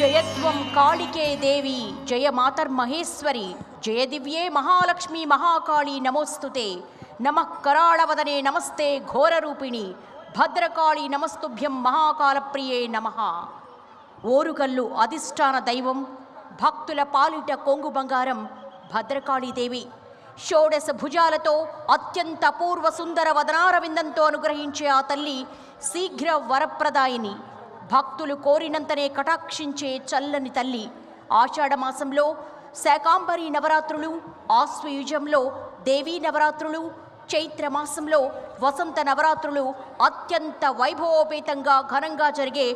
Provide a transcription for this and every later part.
జయత్వం కాళికే దేవి జయ మాతర్మహేశ్వరి జయ దివ్యే మహాలక్ష్మి మహాకాళీ నమోస్తుతే నమః కరాళవదనే నమస్తే ఘోరరూపిణి భద్రకాళీ నమస్తుభ్యం మహాకాలప్రియే నమః. ఓరుగల్లు అధిష్టాన దైవం భక్తుల పాలిట కొంగు బంగారం భద్రకాళీదేవి. షోడశ భుజాలతో అత్యంత అపూర్వ సుందర వదనారవిందంతో అనుగ్రహించే ఆ తల్లి శీఘ్ర వరప్రదాయిని. భక్తులు కోరినంతనే కటాక్షించే చల్లని తల్లి. ఆషాఢమాసంలో శాకాంబరి నవరాత్రులు, ఆశ్వయుజంలో దేవీ నవరాత్రులు, చైత్రమాసంలో వసంత నవరాత్రులు అత్యంత వైభవోపేతంగా ఘనంగా జరిగే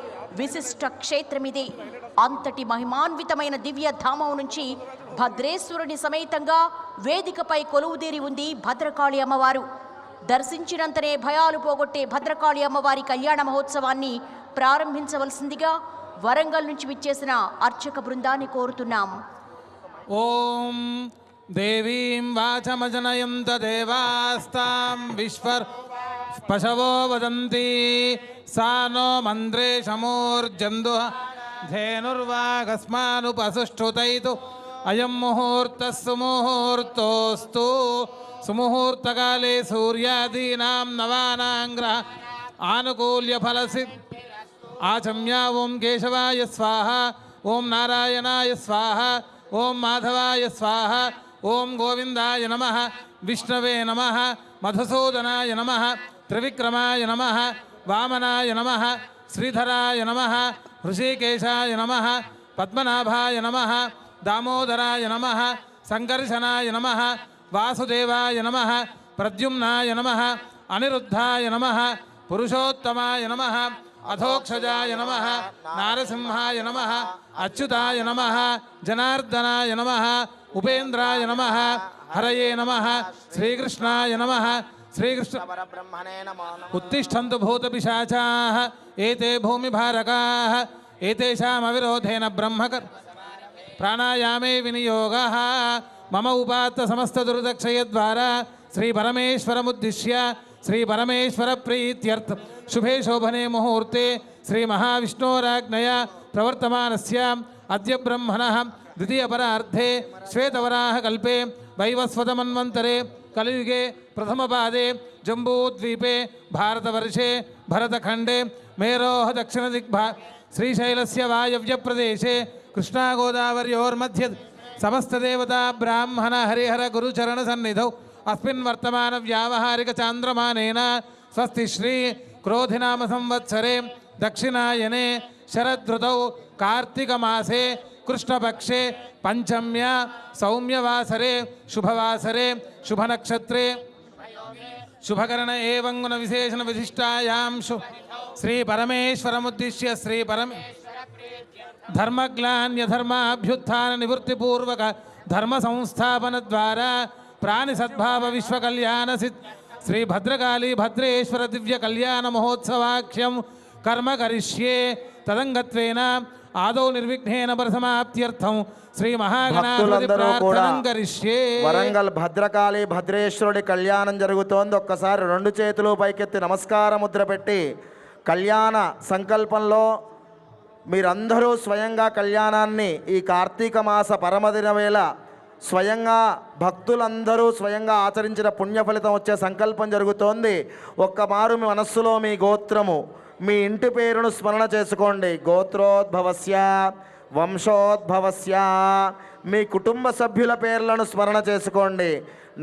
విశిష్ట క్షేత్రమిదే. అంతటి మహిమాన్వితమైన దివ్య ధామం నుంచి భద్రేశ్వరుని సమేతంగా వేదికపై కొలువుదీరి ఉంది భద్రకాళి అమ్మవారు. దర్శించినంతనే భయాలు పోగొట్టే భద్రకాళి అమ్మవారి కళ్యాణ మహోత్సవాన్ని ప్రారంభించవలసిందిగా వరంగల్ నుంచి విచ్చేసిన అర్చక బృందాన్ని కోరుతున్నాం. ఓం దేవీం వాచమజనయంత దేవాస్తాం విశ్వర్ పశవో వదంతి సా నో మంద్రేశమూర్జందు ధేనుర్వాగస్మానుపసుష్ఠుతైతు అయం ముహూర్తః సుముహూర్తోస్తు. సుముహూర్తకాలే సూర్యాదీనాం నవానాం గ్రహ ఆనుకూల్య ఫలసిద్ధి ఆచమ్య. ఓం కేశవాయ స్వాహ, ఓం నారాయణాయ స్వాహ, ఓం మాధవాయ స్వాహ, ఓం గోవిందాయ నమః, విష్ణవే నమః, మధుసూదనాయ నమః, త్రివిక్రమాయ నమః, వామనాయ నమః, శ్రీధరాయ నమః, హృషికేశాయ నమః, పద్మనాభాయ నమః, దామోదరాయ నమః, సంకర్షణాయ నమః, వాసుదేవాయ నమః, ప్రద్యుమ్నాయ నమః, అనిరుద్ధాయ నమః, పురుషోత్తమాయ నమః, అధోక్షజాయ నమః, నారసింహాయ నమః, అచ్యుతాయ నమః, జనార్దనాయ నమః, ఉపేంద్రాయ నమః, హరయే నమః, శ్రీకృష్ణాయ నమః. శ్రీకృష్ణ ఉత్తిష్టంతు భూతపిశాచాః ఏతే భూమిభారకాః ఏతేషామవిరోధేన బ్రహ్మకర్ ప్రాణాయామే వినియోగః. మమ ఉపాత్త సమస్త దుర్దక్షయద్వారా శ్రీ పరమేశ్వరముద్దిశ్య శ్రీ పరమేశ్వర ప్రీత్యర్థ శుభే శోభనే ముహూర్తే శ్రీ మహావిష్ణోరాజ్ఞయ ప్రవర్తమానస్య అద్య బ్రహ్మణః ద్వితీయపరార్ధే శ్వేతవరాహ కల్పే వైవస్వతమన్వంతరే కలియుగే ప్రథమపాదే జంబూద్వీపే భారతవర్షే భరతఖండే మేరోహ దక్షిణ దిగ్భా శ్రీశైలస్య వాయవ్య ప్రదేశే కృష్ణాగోదావర్యోర్మధ్య సమస్తదేవతా బ్రాహ్మణ హరిహర గురుచరణ సన్నిధౌ అస్మిన్ వర్తమాన వ్యావహారిక చాంద్రమానేన స్వస్తి శ్రీ క్రోధినామ సంవత్సరే దక్షిణాయనే శరదృతౌ కార్తీక మాసే కృష్ణపక్షే పంచమ్య సౌమ్యవాసరే శుభవాసరే శుభనక్షత్రే శుభకరణ ఏవం గుణ విశేషణ విశిష్టాయాం శ్రీ పరమేశ్వరముద్దిశ్య శ్రీ ధర్మగ్లాన్యధర్మాభ్యుత్థాన నివృత్తిపూర్వక ధర్మ సంస్థాపన ద్వారా ప్రాణి సద్భావ విశ్వ కళ్యాణ సిద్ధ శ్రీ భద్రకాళీ భద్రేశ్వర దివ్య కళ్యాణ మహోత్సవాఖ్యం కర్మ కరిష్యే. తదంగత్వేన ఆదౌ నిర్విఘ్నేన పరిసమాప్త్యర్థం శ్రీ మహాగణాధిపతి ప్రార్థనం కరిష్యే. వరంగల్ భద్రకాళీ భద్రేశ్వరుడి కళ్యాణం జరుగుతోంది. ఒక్కసారి రెండు చేతులు పైకెత్తి నమస్కార ముద్ర పెట్టి కళ్యాణ సంకల్పంలో మీరందరూ స్వయంగా కళ్యాణాన్ని ఈ కార్తీక మాస పరమదిన వేళ స్వయంగా భక్తులందరూ స్వయంగా ఆచరించిన పుణ్యఫలితం వచ్చే సంకల్పం జరుగుతోంది. ఒక్కమారు మీ మనస్సులో మీ గోత్రము మీ ఇంటి పేరును స్మరణ చేసుకోండి. గోత్రోద్భవస్య వంశోద్భవస్య మీ కుటుంబ సభ్యుల పేర్లను స్మరణ చేసుకోండి.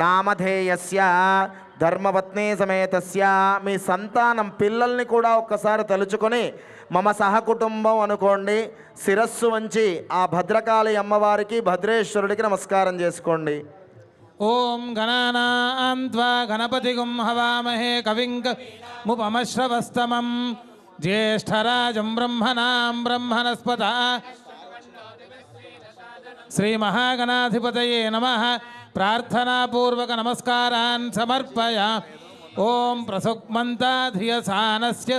నామధేయస్య ధర్మపత్ని సమేతస్య మీ సంతానం పిల్లల్ని కూడా ఒక్కసారి తలుచుకొని మమ సహకుటుంబం అనుకోండి. శిరస్సు వంచి ఆ భద్రకాళి అమ్మవారికి భద్రేశ్వరుడికి నమస్కారం చేసుకోండి. ఓం గణానాం త్వా గణపతిగుం హవామహే కవిం ముపమశ్రవస్తమం జ్యేష్ఠరాజం బ్రహ్మణాం బ్రహ్మణస్పత శ్రీ మహాగణాధిపతయే నమః. ప్రార్థనాపూర్వక నమస్కారాన్ సమర్పయ. ఓం ప్రసుక్మంతాధియసానస్య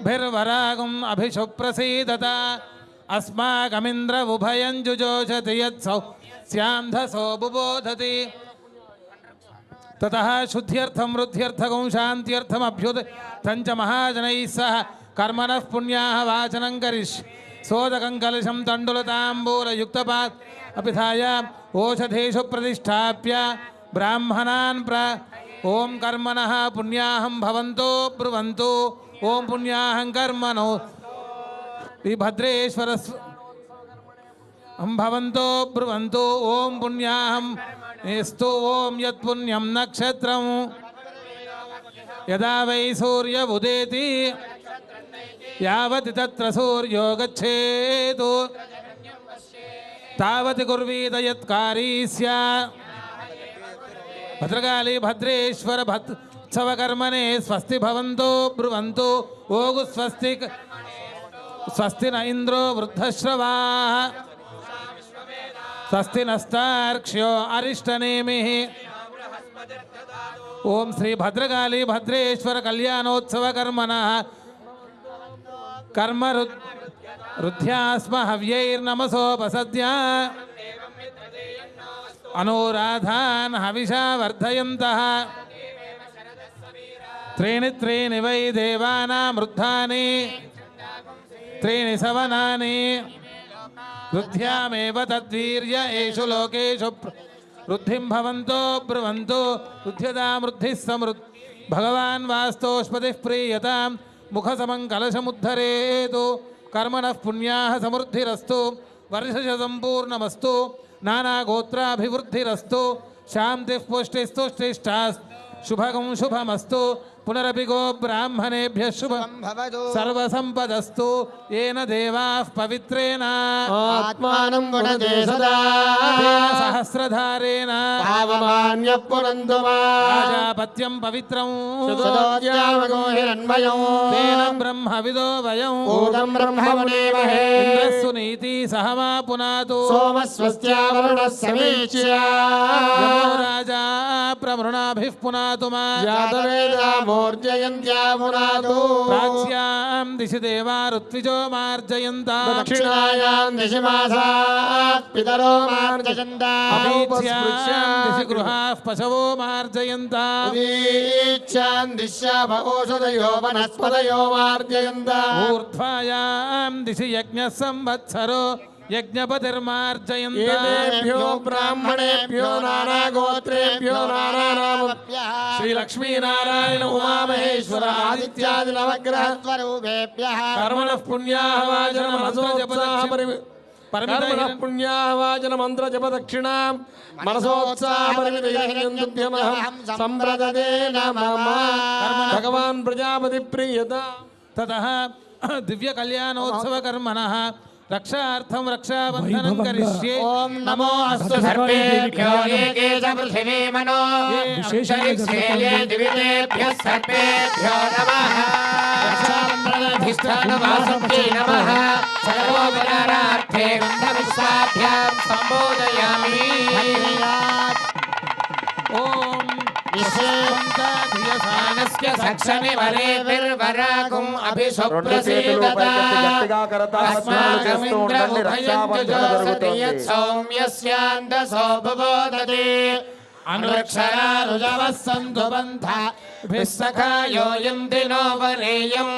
భిర్వరాగం అభిషుప్రసీదత అస్మాకమింద్ర ఉభయం జుజోషతి యత్సౌ స్యాంధసో బుబోధతి. తతః శుద్ధ్యర్థం వృద్ధ్యర్థకం శాంత్యర్థం అభ్యుదయం చ మహాజనైః సహ కర్మణః పుణ్యాః వాచనం కరిష్యే. सोदकं कलशं तण्डुलताम्बूलयुक्तपात् अपिधाय ओषधेषु प्रतिष्ठाप्य ब्राह्मणान् ॐ कर्मणः पुण्याहं भवन्तो ब्रुवन्तु ॐ पुण्याहं कर्मणो भद्रेश्वर भवन्तो ब्रुवन्तु ॐ पुण्याहं एस्तु ॐ यत्पुण्यं नक्षत्रं यदा वै सूर्य उदेति यावत् तत्र सूर्यो गच्छेत् तावत् कुर्वीत यत्कारी स्यात् भद्रकाली भद्रेश्वर भत्सवकर्मणे स्वस्ति भवन्तो ब्रुवन्तु ओगु स्वस्ति स्वस्ति न इन्द्रो वृद्धश्रवाः स्वस्ति नस्तार्क्ष्यो अरिष्टनेमिः ओम श्री भद्रकाली भद्रेश्वर कल्याणोत्सव कर्मणः कर्म रुद्ध्यास्म हव्यैर्नमसोपसद्या अनुराधान् हविषा वर्धयन्तः त्रीणि त्रीणि वै देवानामृद्धानि त्रीणि सवनानि रुद्ध्यामेव तद्वीर्य एषु लोकेषु वृद्धिं भवन्तो ब्रुवन्तु रुध्यतां वृद्धिः समृद्ध भगवान् वास्तोष्पतिः प्रीयतां मुखसमं कलशमुद्धरेतु कर्मणः पुण्याः समृद्धिरस्तु वर्षशतम्पूर्णमस्तु नानागोत्राभिवृद्धिरस्तु शान्तिः पुष्टिस्तुष्टिष्ठा शुभगं शुभमस्तु पुनरपि गो ब्राह्मणेभ्यः शुभं सर्वसम्पदस्तु येन देवाः पवित्रेण आत्मानं गुणते सदा तेन सहस्रधारेण पावमान्यः पुनन्तु मा राजापत्यं पवित्रं सदोद्यामगोहिरन्मयो तेन ब्रह्मविदो वयं ऊतं ब्रह्ममुनेमहे इन्द्रस्सुनीति सह मा पुनातु सोमस्वस्त्यावरुणः समीच्य यमो राजा प्रमृणाभिः पुनातु मा जातवेदामोर्जयन्त्या पुनातु प्राच्यां दिशि देवा ऋत्विजो मार्जयन्ता दक्षिणायां दिशि मासाः पितरो मार्जयन्ता अवीच्यां दिशि गृहाः पशवो मार्जयन्ता उदीच्यां दिश्याम ओषधयो वनस्पतयो मार्जयन्ता ऊर्ध्वायां दिशि यज्ञः संवत्सरो यज्ञपतिर्मार्जयन्ता एतेभ्यो ब्राह्मणेभ्यो नानागोत्रेभ्यो नानानामभ्यः श्रीलक्ष्मीनारायण उमामहेश्वर आदित्यादिनवग्रहस्वरूपेभ्यः कर्मणः पुण्याः वाचनमन्त्रजपदक्षिणां पुण्याहवाचनमन्त्रजपदक्षिणां मनसोत्साहपरिमितयन्त्युभ्यमहं सम्प्रददे नमः भगवान् प्रजापतिप्रीयता ततः दिव्यकल्याणोत्सवकर्मणः रक्षार्थं रक्षाबन्धनं करिष्ये ॐ नमो अस्तु सर्वेभ्यो एके च पृथिवी मनो विशेषे ये दिवितेभ्यः सर्वेभ्यो नमः रक्षाबन्धनाधिष्ठानवासुभ्ये नमः सर्वोपकारार्थे गन्धविश्वाभ्यां सम्बोधयामि ॐ विशेषानस्य सक्षमे वरेभिर्वरागुम् రెండు చేతులు పైకెత్తి గట్టిగా కరతాళధ్వనులు చేస్తూ ఉండండి. రక్షాబంధన జరుగుతోంది. సౌమ్యస్యాందసో భువోదతే అనురక్షరారుజవः సంతు బంధభిస్సఖాయోయం దినో వరేయం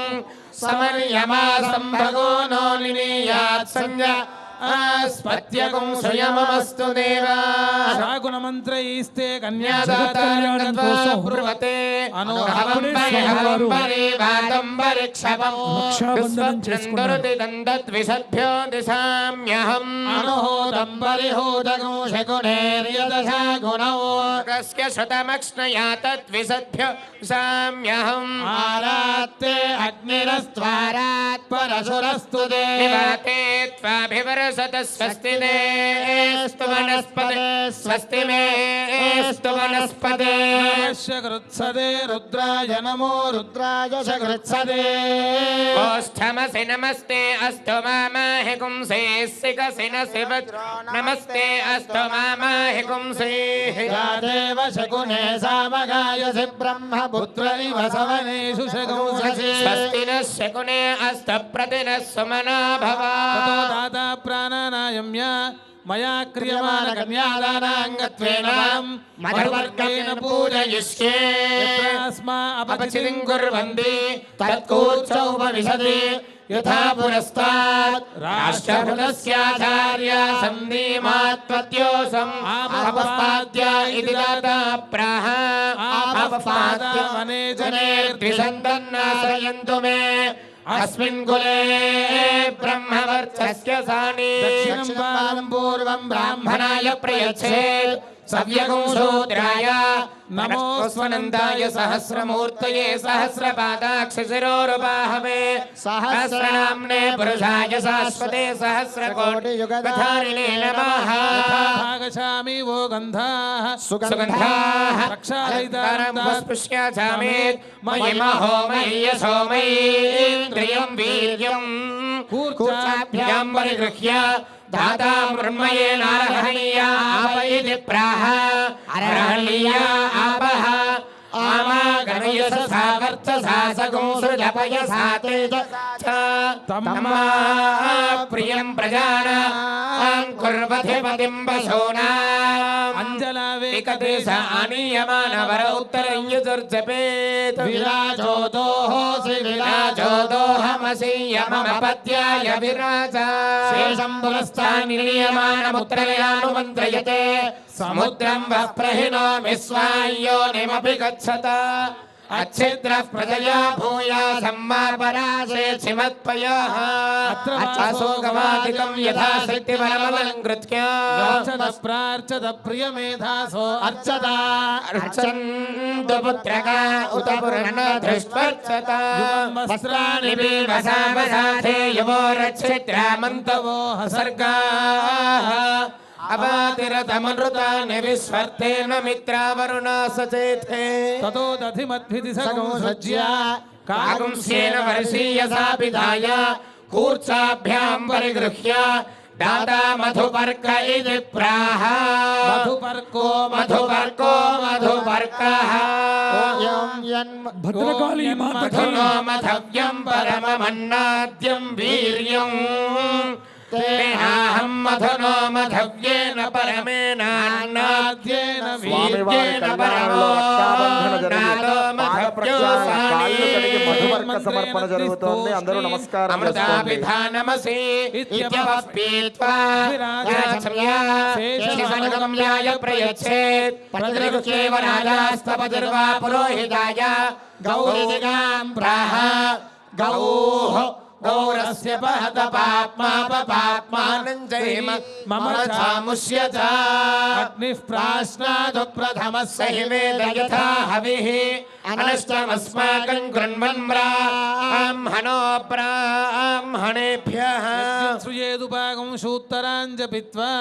సమర్యమాసం భగో నో నినీయాత్ సంజ్ఞ ఆస్పత్యగుం స్వయమస్తు దేవా శాగుణమంత్రైస్తే బ్రువతే దండద్విషద్భ్యో దిశామ్యహం అనుహోదంబరిహోదగుణేర్యదశాగుణౌ కస్య శతమక్ష్ణయా తద్విషద్భ్యో సామ్యహం ఆరాత్తే అగ్నిరస్త్వారాత్ పరశురస్తు దేవాతే త్వాభివరసత స్వస్తి నేస్తు వనస్పతే స్వస్తి మేస్తు వనస్పతే కృత్సదే రుద్రాయ నమో రుద్రాయ కృత్సదే ఓష్ఠమసి నమస్తే అస్తు మామాహి గుంసే సికసి నసివ నమస్తే అస్తు మామాహి గుంసే దేవ శకునే సామగాయసి బ్రహ్మపుత్ర ఇవ సవనేషు శగౌషసి స్వస్తి నః శకునే అస్త ప్రతినః సుమనా భవ తతో దాతా ప్రాణానాయమ్య మయా క్రియమాణ కన్యాదానాంగత్వేన వరం మధువర్గేణ పూజయిష్యే యత్రాస్మా అపచితిం కుర్వంతి తత్కూర్చౌపనిషది యథా పురస్తాత్ రాష్ట్రభృతస్యాచార్య సంధీమాత్మత్యోసం ఆపపాద్య ఇతి దాతా ప్రాహ ఆపపాద్య వనేజనేర్ద్విషन्तన్నాశ్రయంతు మే అస్మిన్ కులే బ్రహ్మవర్చస్య సాని దక్షిణం పాదం పూర్వం బ్రాహ్మణాయ ప్రయచ్ఛేత్ సవ్యగం శూద్రాయ నమో స్వనందాయ సహస్రమూర్తయే సహస్రపాదాక్షశిరోరుబాహవే సహస్రనామ్నే పురుషాయ శాశ్వతే సహస్రకోటియుగధారిణే నమః భాగశామి వో గంధాః సుగంధాః రక్షాలయితారం పుష్ప్యాచామి మయి మహో మయి యశో మయీంద్రియం వీర్యం కూర్చాభ్యాం పరిగృహ్య దాతా మృణ్మయే నారహణీయ ఆప ఇతి ప్రాహ అర్హణీయ ఆపః ఆమా గణయస సావర్చసా సగం సృజపయసా తేజస తమ్మా ప్రియం ప్రజానాం కుర్వధిపతిం పశూనాం అంజలావేకదేశ ఆనీయమానవర ఉత్తరం యజుర్జపేత్ విరాజోదోహోసి విరాజోదోహమసీయ మమ పద్యాయ విరాజ శేషం పురస్థాని నియమానముత్రయానుమంత్రయతే సముద్రం వః ప్రహిణోమి స్వాయ్యోనిమపి గచ్చత अच्छिद्र प्रजया भूया सम्मापराशेत्सि मत्पयः अशोकमादिकं यथा शक्तिपरमलङ्कृत्य प्रार्चत प्रियमेधासो अर्चता अर्चन्तु पुत्रका उत पुरन्नधृष्ट्वर्चता वस्त्राणि वसावसाथे यवो रक्षित्रामन्तवो हसर्गाः अवातिरतमनृतानि विस्वर्तेन मित्रावरुणा सचेथे ततो दधिमद्भिति सगं सज्य काकुंस्येन वर्षीयसा पिधाय कूर्चाभ्यां परिगृह्य दाता मधुपर्क इति प्राह मधुपर्को मधुपर्को मधुपर्कः भद्रकाली मधुनो मधव्यं परममन्नाद्यं वीर्यं तेनाहं मधुनो मधव्येन परमेनान्नाद्येन वीर्येन परमो नादो मधव्यो మధువర్క సమర్పణ జరుగుతోంది. అందరూ నమస్కారం చేసుకోండి. అమృతాభిధానమసి ఇత్యవపీత్వా శేషసనగమ్యాయ ప్రయచ్ఛేత్ ప్రతిగృహ్యేవ రాజాస్తపతిర్వా పురోహితాయ గౌరిదిగాం ప్రాహ గౌః గౌరస్య పహత పాప్మాపపాప్మానం జైమ మమ చాముష్యత అగ్నిః ప్రాశ్నాదు ప్రథమస్య హి వేద యథా హవిః అనష్టమస్మాకం కృణ్వన్ బ్రాహ్మణో బ్రాహ్మణేభ్యః శ్రుయేదుపాగం శూత్తరాం జపిత్వా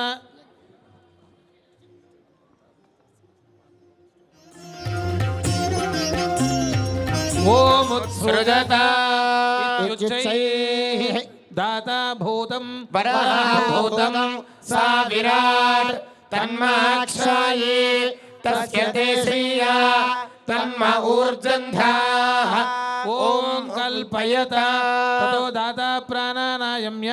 సృజత దాతా భూతం వరాభూతం సా విరాట్ తన్మాక్షాయే తస్య దేశీయా తన్మ ఊర్జంధాః ఓం కల్పయత తతో దాతా ప్రాణానాయమ్య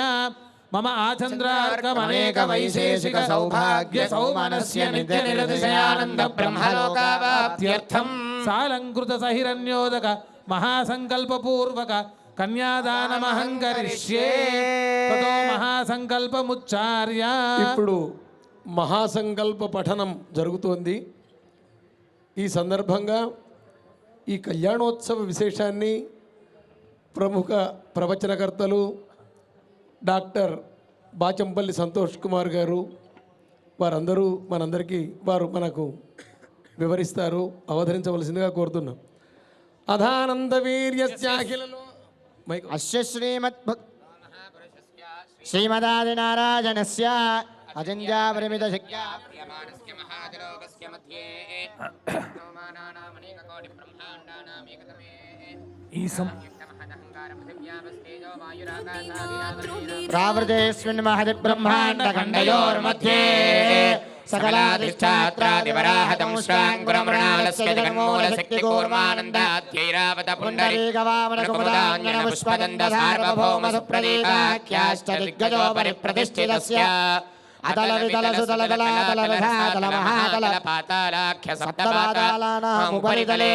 మమ ఆచంద్రార్కమనేక వైశేషిక సౌభాగ్య సౌమనస్య నిత్య నిరతిశయానంద బ్రహ్మలోకావాప్త్యర్థం సాలంకృత సహిరణ్యోదక మహాసంకల్పపూర్వక కన్యాదానమహం కరిష్యే తతో మహాసంకల్పముచ్చార్య. ఇప్పుడు మహాసంకల్ప పఠనం జరుగుతోంది. ఈ సందర్భంగా ఈ కళ్యాణోత్సవ విశేషాన్ని ప్రముఖ ప్రవచనకర్తలు డాక్టర్ బాచంపల్లి సంతోష్ కుమార్ గారు వారందరూ వారు మనకు వివరిస్తారు. అవతరించవలసిందిగా కోరుతున్నాం. అధానంద వీర్యస్యాఖిలలో అస్య శ్రీమదాదినారాయణస్య అజంజాపరిమిత శక్త్యా ప్రియమాణస్య మహాదిలోకస్య మధ్యే నవమానానామనేక కోటి బ్రహ్మాండానాం ఏకతమే ప్రావృతేస్మిన్ మహది బ్రహ్మాండఖండయోర్मध्ये సకలాధిష్టాత్రాదివరాహతం శ్రాంకురమృణాలస్య జగన్మూలశక్తికూర్మానందాధ్యైరావత పుండరీకవామనకుముదాంజనపుష్పదండ సార్వభౌమ సుప్రదీకాఖ్యాశ్చ దిగ్గజో పరిప్రతిష్ఠితస్య అతల వితల సుతల తలాతల రసాతల మహాతల పాతాళాఖ్య సప్తపాతాళానాం ఉపరితలే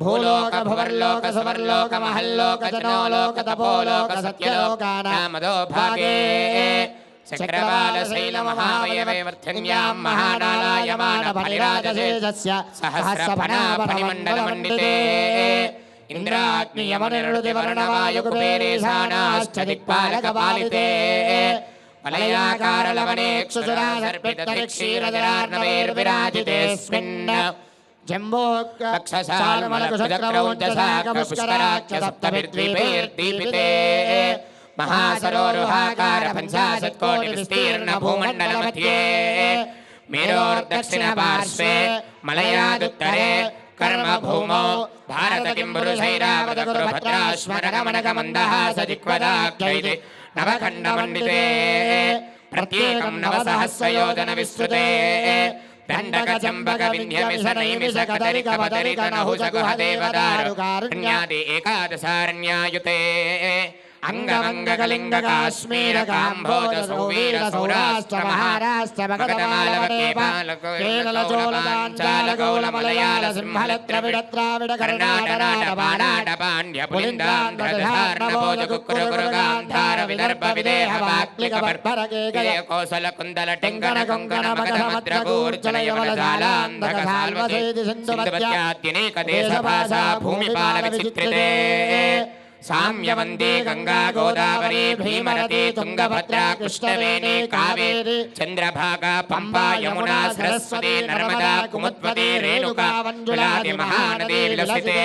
భూలోక భువర్లోక సువర్లోక మహల్లోక జనోలోక తపోలోక సత్యలోకానామదో భాగే చక్రవాల శైల మహావయవర్ధన్యాం మహానాలాయమాన ఫలిరాజసేజస్య సహస్రఫణాఫణిమండలమండితే ఇంద్రాగ్నియమనిరుది వర్ణవాయు కుబేరేశానాశ్చ దిక్పాలకపాలితే వలయాకారలవనేక్షుసురా సర్పితరిక్షీరజరార్ణవైర్విరాజితేస్మిన్ జంబోక్షసాల్మలకుశక్రౌంచసాకపుష్కరాక్ష సప్తభిర్ద్వీపైర్దీపితే మహాసరోరుహాకార పంచాశత్కోటి విస్తీర్ణ భూమండల మధ్యే మేరోర్దక్షిణ పార్శ్వే మలయాదుత్తరే కర్మ భూమౌ భారత కింపురుషైరావత కురుభద్రాశ్మరగమనగమందహాస దిక్వదాఖ్యైతి నవఖండమండితే ప్రత్యేకం నవసహస్రయోజన విస్తృతే దండక చంబక వింధ్యమిష నైమిష కదరిక బదరిక నహుషగుహ దేవదారు కన్యాది ఏకాదశారణ్యాయుతే అంగమంగకలింగ కాశ్మీర కాంభోజ సౌవీర సౌరాష్ట్ర మహారాష్ట్ర కేరళ చోళాంచాల గౌళ మలయాళ సింహళ ద్రవిడ ద్రావిడ కర్ణాటక బాణాట పాండ్య పులిందాంధ్రభోజ కుక్కుర కురుగాంధార విదర్భ విదేహ వాక్లిక బర్భర కేకయ కోసల కుందల టెంగన కొంకణ మగధ మద్రగూర్జన యవన జాలాంధక సాల్వసేది సింధుమత్యాద్యనేక దేశ భాషా భూమిపాల విచిత్రితే సామ్యవందే గంగా గోదావరి భీమరతి తుంగభద్రా కృష్ణవేణి కావేరి చంద్రభాగా పంపా యమునా సరస్వతి నర్మదా కుముద్వతి రేణుకా వంజులాది మహానదీ విలసితే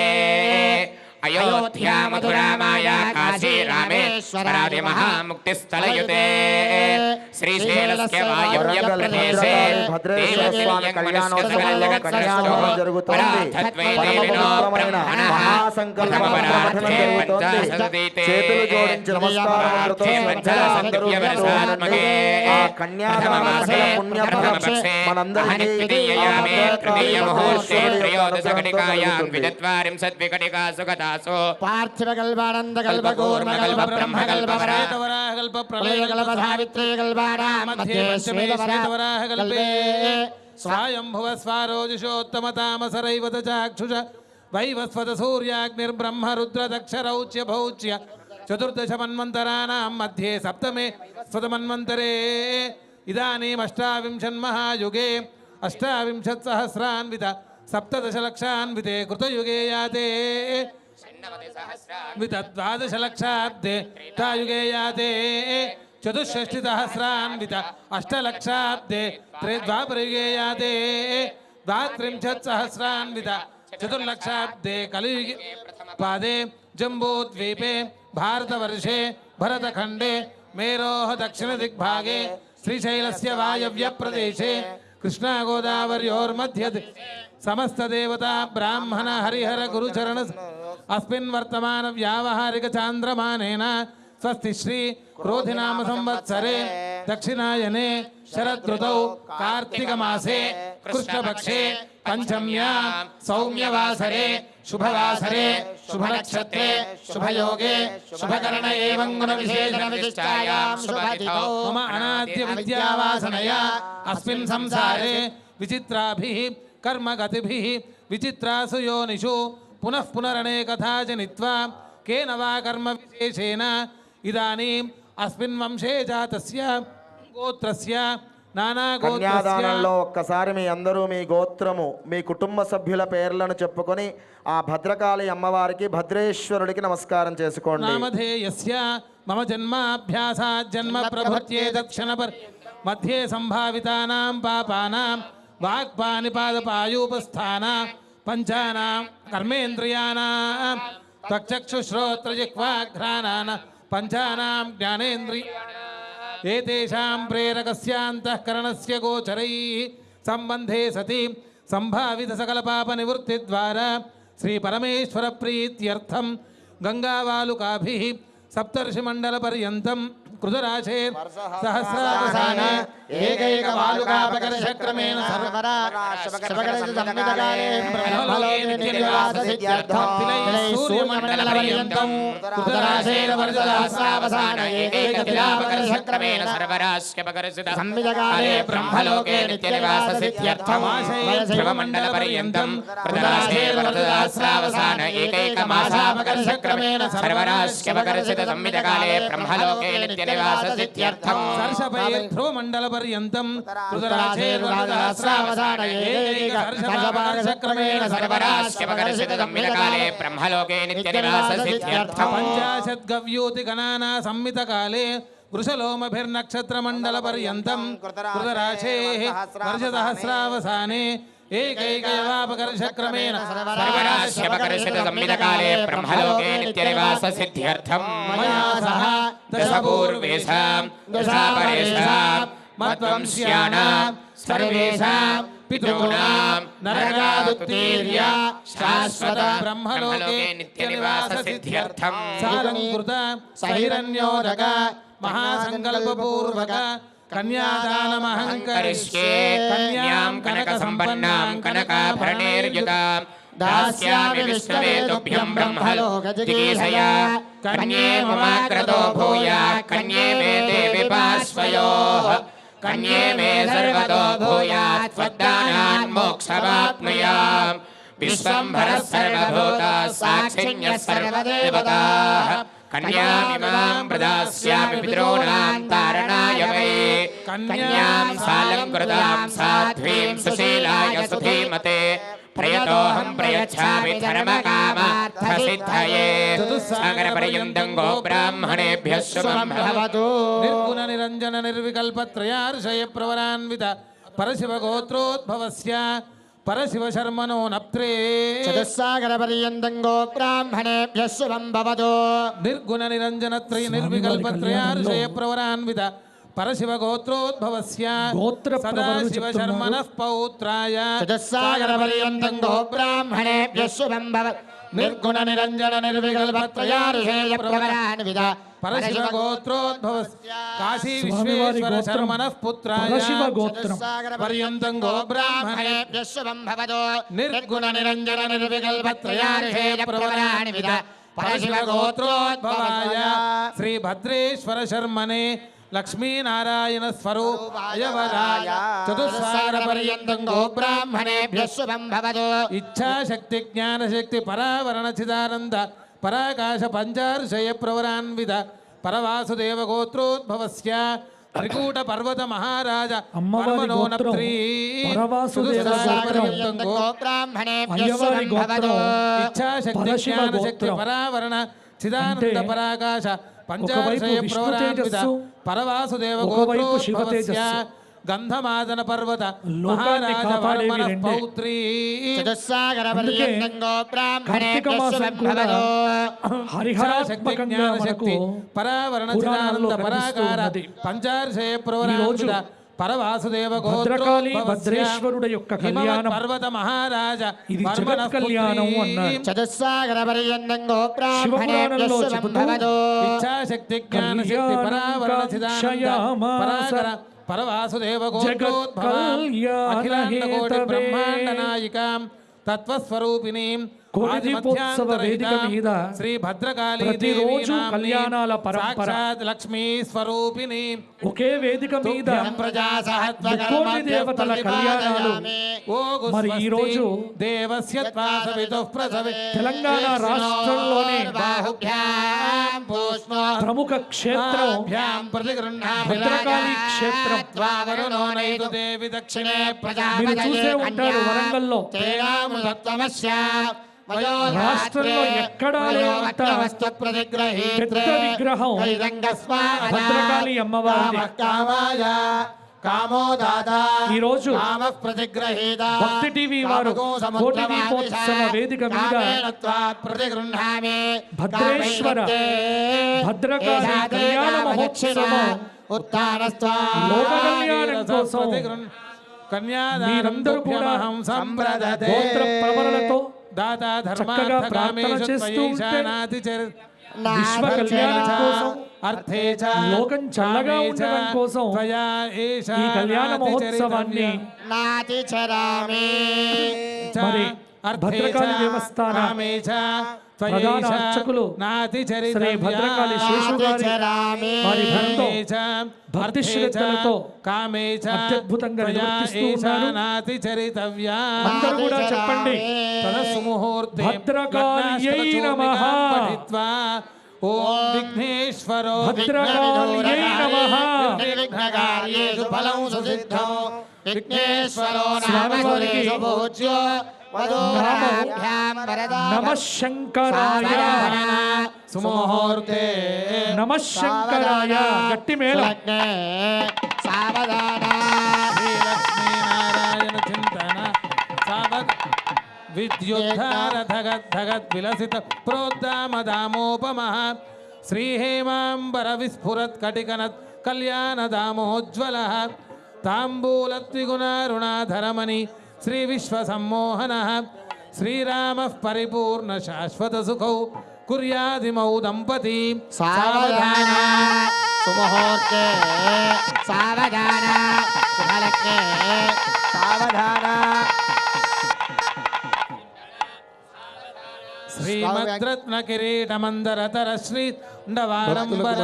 అయోధ్యా మధురా మాయా కాశీ రామేశ్వరాది మహాముక్తిస్థలయుతే శ్రీశైలస్య వాయవ్య ప్రదేశే భద్రేశ్వర స్వామి కళ్యాణోత్సవంలో కన్యాదానం జరుగుతోంది. పరమపవిత్రమైన మహాసంకల్ప పఠనం జరుగుతోంది. చేతులు జోడించి నమస్కారములతో శ్రద్ధగా అందరూ వింటూ ఉండండి. ఆ కన్యాదాన సకల పుణ్యఫలం మనందరికీ ఆ భద్రకాళి భద్రేశ్వరుడి యొక్క పార్థివ కల్పానంద కల్ప కూర్మ కల్ప బ్రహ్మ కల్ప ప్రళయ కల్ప సావిత్రి కల్పానాం మధ్యే శ్వేతవరాహ కల్పే స్వయంభువ స్వారోజుషోత్తమ తామసరైవత చాక్షుష వైవస్వత సూర్యాగ్నిర్బ్రహ్మ రుద్రదక్షరౌచ్య భౌచ్య చతుర్దశ మన్వంతరాణాం మధ్యే సప్తమే స్వతమన్వంతరే ఇదానీమష్టావింశన్మహాయుగే అష్టావింశత్సహస్రాన్విత సప్తదశలక్షాన్వితే కృతయుగే యాతే ద్వాదశలక్షాబ్దే త్రేతాయుగే యాతే చతుషష్టిసహస్రాన్విత అష్టలక్షాబ్దే ద్వాపరయుగే యాతే ద్వాత్రింశత్సహస్రాన్విత చతుర్లక్షాబ్దే కలియుగే పాదే జంబూద్వీపే భారతవర్షే భరతఖండే మేరోః దక్షిణ దిగ్భాగే శ్రీశైలస్య వాయవ్య ప్రదేశే కృష్ణా గోదావర్యోర్మధ్య సమస్త దేవతా బ్రాహ్మణ హరిహర గురుచరణ అస్మిన్ వర్తమాన వ్యావహారిక చాంద్రమానేన స్వస్తి శ్రీ క్రోధినామ సంవత్సరే దక్షిణాయనే శరదృతౌ కార్తీక మాసే కృష్ణపక్షే పంచమ్యాం సౌమ్యవాసరే శుభవాసరే శుభనక్షత్రే శుభయోగే శుభకరణ ఏవం గుణ విశేషణ విశిష్టాయాం శుభతిథౌ మమ అనాద్య విద్యావాసనయా అస్మిన్ సంసారే విచిత్రాభిః కర్మగతిభిః విచిత్రాసు యోనిషు పునః పునరనేకథా జనిత్వా కేన వా కర్మ విశేషేణ ఇదానీం అస్మిన్ వంశే జాతస్య గోత్రస్య నానా కన్యాదానంలో ఒక్కసారి మీ అందరూ మీ గోత్రము మీ కుటుంబ సభ్యుల పేర్లను చెప్పుకొని ఆ భద్రకాళి అమ్మవారికి భద్రేశ్వరుడికి నమస్కారం చేసుకోండి. నామధేయస్య మమ జన్మాభ్యాసాత్ జన్మ ప్రభృత్యే దక్షిణ మధ్యే సంభావితానాం పాపానాం వాక్పానిపాదపాయూపస్థాన పంచానాం కర్మేంద్రియానాం త్వక్చక్షుశ్రోత్రజిహ్వాఘ్రాణాన పంచానాం జ్ఞానేంద్రియ ఏతేషాం ప్రేరకస్యాంతఃకరణస్య గోచరైః సంబంధే సతి సంభావిత సకల పాప నివృత్తి ద్వారా శ్రీ పరమేశ్వర ప్రీత్యర్థం గంగావాలుకాభిః సప్తర్షి మండల పర్యంతం కృతరాశే సహస్రావసానే ఏకైకవాలుకాపకర్షక్రమేణ సర్వరాశివకరసిద్ధమిదకాలే బ్రహ్మలోకే నిత్యనివాససిద్ధ్యర్థం సూర్యమండలపర్యంతం కృతరాశేన వర్షసహస్రావసాన ఏకైకతిలాపకర్షక్రమేణ సర్వరాశివకరసిద్ధ సంవిదకాలే బ్రహ్మలోకే నిత్యనివాససిద్ధ్యర్థం ధ్రువమండలపర్యంతం కృతరాశేన వర్షసహస్రావసాన ఏకైకమాసాపకర్షక్రమేణ సర్వరాశివకరసిద్ధ సంవిదకాలే బ్రహ్మలోకే నిత్యనివాససిద్ధ్యర్థం సర్షపై ధ్రువమండల పర్యంతం సహస్రావసాన ఏకైకర్షక్రమేణ సర్వరాశివకరసిద్ధ సంవిదకాలే బ్రహ్మలోకే నిత్యనివాససిద్ధ్యర్థం పంచాశద్గవ్యూతి గణానా సంమిత కాలే వృషలోమభిర్నక్షత్రమండల పర్యంతం కృతరాశే వర్షసహస్రావసానే ఏకైకైవాపకర్షక్రమేణ సర్వరాశివకరసిద్ధ సంవిదకాలే బ్రహ్మలోకే నిత్యనివాససిద్ధ్యర్థం మయా సహ దశపూర్వేషాం దశాపరేషాం మద్వంశ్యానాం సర్వేషాం పితॄణాం నరకాదుత్తీర్య శాశ్వత బ్రహ్మలోకే నిత్యనివాససిద్ధ్యర్థం సాలంకృత సహిరణ్యోదక మహాసంకల్పపూర్వక కన్యాదానమహంకరిష్యే కన్యాం కనక సంపన్నాం కనకాభరణైర్యుతాం దాస్యామి విష్ణవే తుభ్యం బ్రహ్మలోక జిగీషయా కన్యే మమాగ్రతో భూయా కన్యే మే దేవి పార్శ్వయోః కన్యే మే సర్వతో భూయాత్ త్వద్దానాన్ మోక్షమాప్నుయాం విశ్వంభరः సర్వభూతాः సాక్షిణ్యः సర్వదేవతాः కన్యామిమాం ప్రదాస్యామి పితॄణాం తారణాయ వై కన్యాం సాలంకృతాం సాధ్వీం సుశీలాయ సుధీమతే ప్రయతోహం ప్రయచ్ఛామి ధర్మకామార్థసిద్ధయే సాగరపర్యంతం గో బ్రాహ్మణేభ్యः శుభం భవతు నిర్గుణ నిరంజన నిర్వికల్ప త్రయార్షయ ప్రవరాన్విత పరశివ గోత్రోద్భవస్య పరశివ శర్మణో నప్త్రే చతుస్సాగరపర్యంతం గో బ్రాహ్మణేభ్యः శుభం భవతు నిర్గుణ నిరంజన త్రయ నిర్వికల్ప త్రయార్షయ ప్రవరాన్విత పరశివ గోత్రోద్భవస్య సదాశివ శర్మణః పౌత్రాయ చతుస్సాగరపర్యంతం గో బ్రాహ్మణేభ్యः శుభం భవతు నిర్గుణ నిరంజన నిర్వికల్ప త్రయార్షేయ ప్రవరాన్విత పరశివ గోత్రోద్భవస్య కాశీ విశ్వేశ్వర శర్మణః పుత్రాయ పర్యంతం గో బ్రాహ్మణే బ్రాహ్మణేభ్యः శుభం భవతు నిర్గుణ నిరంజన నిర్వికల్ప త్రయార్షేయ ప్రవరాన్విత పరశివ గోత్రోద్భవాయ శ్రీ భద్రేశ్వర శర్మనే లక్ష్మీనారాయణ స్వరూపాయ వరాయ చతుస్సాగరపర్యంతం గో బ్రాహ్మణేభ్యः శుభం భవతు ఇచ్ఛాశక్తి జ్ఞానశక్తి పరావరణ చిదానంద పరాకాశ పంచార్షయ ప్రవరాన్విత పరవాసుదేవ గోత్రోద్భవస్య త్రికూట పర్వత మహారాజ పరమనోనప్త్రీ చతుస్సాగరపర్యంతం గో బ్రాహ్మణేభ్యः శుభం భవతు ఇచ్ఛాశక్తి జ్ఞానశక్తి పరావరణ చిదానంద పరాకాశ పంచార్షయ ప్రవరాన్విత పరవాసుదేవ గోత్రోద్భవస్య గంధమాదన పర్వత మహారాజ వర్మణ పౌత్రీ చతుస్సాగరపర్యంతం గో బ్రాహ్మణేభ్యः శుభం భవతు హరిహరాత్మకంగా మనకు పరావరణ చిదానంద పరాకార పంచార్షయ ప్రవరాన్విత పరవాసుదేవ భద్రకాళి భద్రేశ్వరుడు యొక్క కళ్యాణం పర్వత మహారాజ ఇది జగత్ కళ్యాణం అన్నారు. చతుస్సాగరపర్యంతం గో శివపురాణంలో బ్రాహ్మణేభ్యः శుభం చెబుతూ భవతు ఇచ్ఛాశక్తి జ్ఞానశక్తి పరావరణ చిదానంద పరాకర పరవాసుదేవ గోత్రోద్భవాం అఖిలాండకోటి బ్రహ్మాండ నాయికాం తత్వస్వరూపిణీం కోటి దీపోత్సవ వేదిక మీద శ్రీ భద్రకాళీ ప్రతిరోజు కళ్యాణాల పరంపర. సాక్షాత్ లక్ష్మీ స్వరూపిణి ఒకే వేదిక మీద ప్రజాసహత్వకర్మ దేవతల కళ్యాణాలు మరి ఈ రోజు దేవస్య త్వాసవితుః ప్రసవి తెలంగాణ రాష్ట్రంలోనే బాహుభ్యాం పుష్పో ప్రముఖ క్షేత్రం భద్రకాళి క్షేత్రం. వరుణో నైదు దేవి దక్షిణే మీరు చూసే ఉంటారు వరంగల్లో రాష్ట్రంలో ఎక్కడా లేనంత పెద్ద విగ్రహం భద్రకాళి అమ్మవారి. ఈ రోజు భక్తి టీవీ వారు కోటి దీపోత్సవ వేదిక మీద భద్రేశ్వర భద్రకాళి కళ్యాణ మహోత్సవం లోక కళ్యాణం కోసం మీరందరూ కూడా గోత్ర ప్రవరణతో దాతా చక్కగా ప్రార్థన చేస్తూ ఉంటే విశ్వ కళ్యాణం కోసం అర్థే చ లోకం చల్లగా కామే చ ఉండడం కోసం త్వయా ఏష ఈ కళ్యాణ నాతి మహోత్సవాన్ని చరితవ్య. నాతి చరామి చ మరి అర్థే భద్రకాళి చ దేవస్థాన కామే చ ప్రధాన త్వయేష అర్చకులు నాతి శ్రీ చరితవ్య. భద్రకాళి శేషు గారి చరామి వారి భక్తో కామే చ భక్తి అర్థే చ శ్రద్ధలతో కామే చ అత్యద్భుతంగా త్వయా నిర్వర్తిస్తూ ఏష ఉన్నారు. నాతి చరితవ్య. అందరూ కూడా చెప్పండి. తదస్సు ముహూర్తే భద్రకాళియై నమః. పఠిత్వా ఓం విఘ్నేశ్వరో భద్రకాళియై నమః. నిర్విఘ్నకార్యేషు ఫలం సుసిద్ధం విఘ్నేశ్వరో స్వామివారికి నామసురేషు పూజ్యో వధూవరాభ్యాం వరదాం నమః శంకరాయ సుముహూర్తే నమః శంకరాయ గట్టి మేళ లగ్నే సావధాన శ్రీలక్ష్మీనారాయణ చింతన సావక్ విద్యుద్ధార ధగత్ ధగత్ విలసిత ప్రోద్దామదామోపమః శ్రీహేమాంబర విస్ఫురత్ కటికనత్ కళ్యాణదామోజ్వలః తాంబూలద్విగుణారుణాధరమణి శ్రీ విశ్వసమ్మోహనః శ్రీరామః పరిపూర్ణ శాశ్వత సుఖౌ కుర్యాదిమౌ దంపతి సావధాన సుముహూర్తే సావధాన శుభలగ్నే సావధాన శ్రీమద్రత్న కిరీటమందరతర శ్రీండవారంబర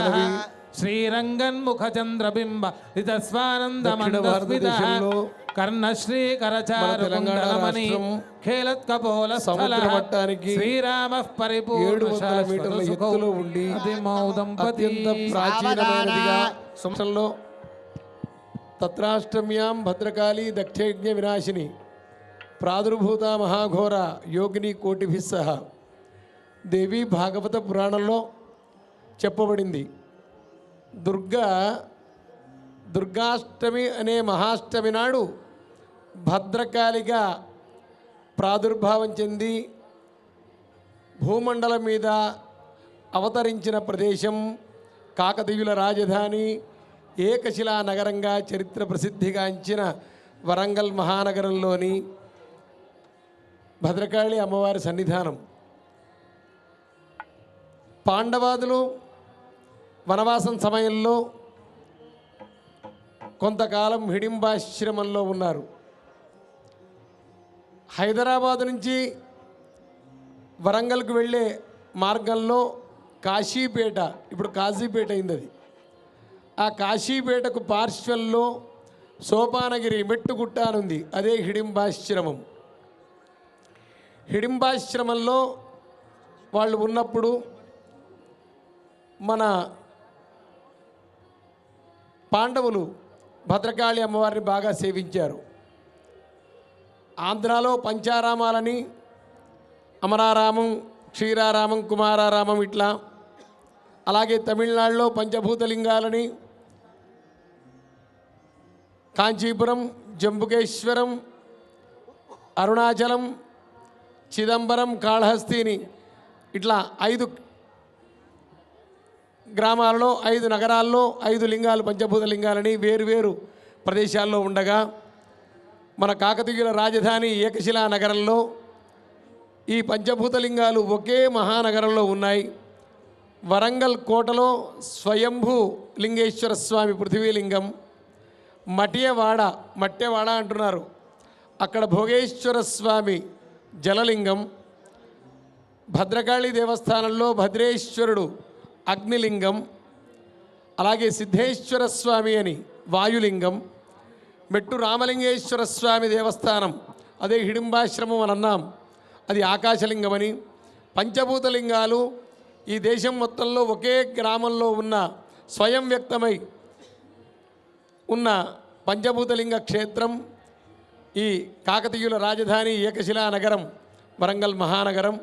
శ్రీరంగన్ముఖ చంద్రబింబ దక్షిణ భారతదేశంలో కర్ణశ్రీ మన కరచారు తెలంగాణ కుండలమణి రాష్ట్రం ఖేలత్కపోల సముద్ర మట్టానికి శ్రీరామ పరిపూర్ణ 700 మీటర్ల ఎత్తులో ఉండి అత్యంత ప్రాచీనమైనదిగా సంవత్సరంలో తత్రాష్టమ్యాం భద్రకాళి దక్షయజ్ఞ వినాశిని ప్రాదుర్భూత మహాఘోర యోగిని కోటిభిः సహ దేవి భాగవత పురాణంలో చెప్పబడింది. దుర్గాష్టమి అనే మహాష్టమి నాడు భద్రకాళిగా ప్రాదుర్భావం చెంది భూమండలం మీద అవతరించిన ప్రదేశం కాకతీయుల రాజధాని ఏకశిలా నగరంగా చరిత్ర ప్రసిద్ధిగాంచిన వరంగల్ మహానగరంలోని భద్రకాళి అమ్మవారి సన్నిధానం. పాండవాదులు వనవాసం సమయంలో కొంతకాలం హిడింబాశ్రమంలో ఉన్నారు. హైదరాబాదు నుంచి వరంగల్కు వెళ్ళే మార్గంలో కాశీపేట, ఇప్పుడు కాశీపేట అయింది అది. ఆ కాశీపేటకు పార్శ్వంలో సోపానగిరి మెట్టుగుట్ట అనుంది, అదే హిడింబాశ్రమం. హిడింబాశ్రమంలో వాళ్ళు ఉన్నప్పుడు మన పాండవులు భద్రకాళి అమ్మవారిని బాగా సేవించారు. ఆంధ్రాలో పంచారామాలని అమరారామం, క్షీరారామం, కుమారారామం ఇట్లా, అలాగే తమిళనాడులో పంచభూతలింగాలని కాంచీపురం, జంబుకేశ్వరం, అరుణాచలం, చిదంబరం, కాళహస్తిని ఇట్లా 5 గ్రామాలలో 5 నగరాల్లో 5 లింగాలు, పంచభూత లింగాలని వేరువేరు ప్రదేశాల్లో ఉండగా మన కాకతీయుల రాజధాని ఏకశిలా నగరంలో ఈ పంచభూత లింగాలు ఒకే మహానగరంలో ఉన్నాయి. వరంగల్ కోటలో స్వయంభూ లింగేశ్వర స్వామి పృథ్వీలింగం, మట్టెవాడ అంటున్నారు, అక్కడ భోగేశ్వర స్వామి జలలింగం, భద్రకాళి దేవస్థానంలో భద్రేశ్వరుడు అగ్నిలింగం, అలాగే సిద్ధేశ్వర స్వామి అని వాయులింగం, మెట్టు రామలింగేశ్వర స్వామి దేవస్థానం అదే హిడింబాశ్రమం అని అన్నాం, అది ఆకాశలింగమని. పంచభూతలింగాలు ఈ దేశం మొత్తంలో ఒకే గ్రామంలో ఉన్న స్వయం వ్యక్తమై ఉన్న పంచభూతలింగ క్షేత్రం ఈ కాకతీయుల రాజధాని ఏకశిలా నగరం వరంగల్ మహానగరం.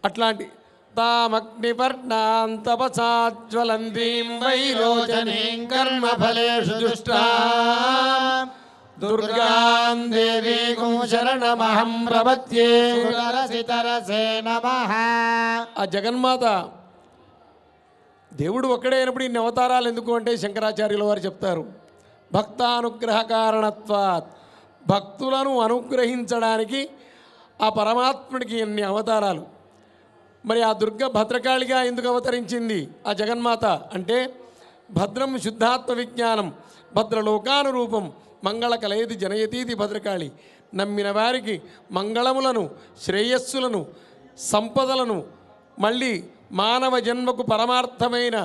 అట్లాంటి తామగ్నివర్ణాం తపసాజ్వలంతీం వైరోచనీం కర్మఫలేషు దుష్టాం దుర్గాం దేవీం శరణమహం ప్రపద్యే. తరసే నమః. ఆ జగన్మాత దేవుడు ఒక్కడే అయినప్పుడు ఇన్ని అవతారాలు ఎందుకు అంటే శంకరాచార్యుల వారు చెప్తారు, భక్తానుగ్రహ కారణత్వాత్, భక్తులను అనుగ్రహించడానికి ఆ పరమాత్ముడికి ఎన్ని అవతారాలు. మరి ఆ దుర్గ భద్రకాళిగా ఎందుకు అవతరించింది ఆ జగన్మాత అంటే భద్రం శుద్ధాత్మ విజ్ఞానం భద్రలోకానురూపం మంగళ కలయతి జనయతీతి భద్రకాళి. నమ్మిన వారికి మంగళములను శ్రేయస్సులను సంపదలను మళ్ళీ మానవ జన్మకు పరమార్థమైన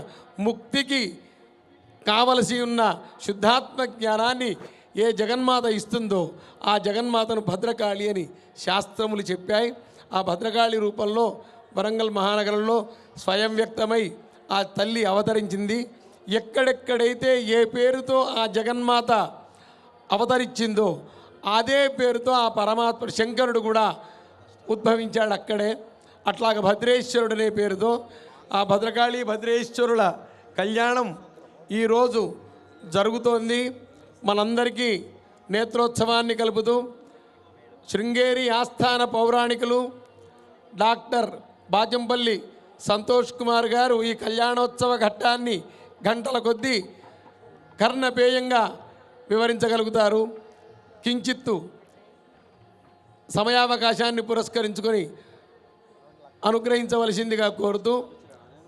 ముక్తికి కావలసి ఉన్న శుద్ధాత్మ జ్ఞానాన్ని ఏ జగన్మాత ఇస్తుందో ఆ జగన్మాతను భద్రకాళి అని శాస్త్రములు చెప్పాయి. ఆ భద్రకాళి రూపంలో వరంగల్ మహానగరంలో స్వయం వ్యక్తమై ఆ తల్లి అవతరించింది. ఎక్కడెక్కడైతే ఏ పేరుతో ఆ జగన్మాత అవతరించిందో అదే పేరుతో ఆ పరమాత్మ శంకరుడు కూడా ఉద్భవించాడు అక్కడే. అట్లాగ భద్రేశ్వరుడు అనే పేరుతో ఆ భద్రకాళి భద్రేశ్వరుల కళ్యాణం ఈరోజు జరుగుతోంది. మనందరికీ నేత్రోత్సవాన్ని కలుపుతూ శృంగేరి ఆస్థాన పౌరాణికులు డాక్టర్ బాజంపల్లి సంతోష్ కుమార్ గారు ఈ కళ్యాణోత్సవ ఘట్టాన్ని గంటల కొద్దీ కర్ణపేయంగా వివరించగలుగుతారు. కించిత్తు సమయావకాశాన్ని పురస్కరించుకొని అనుగ్రహించవలసిందిగా కోరుతూ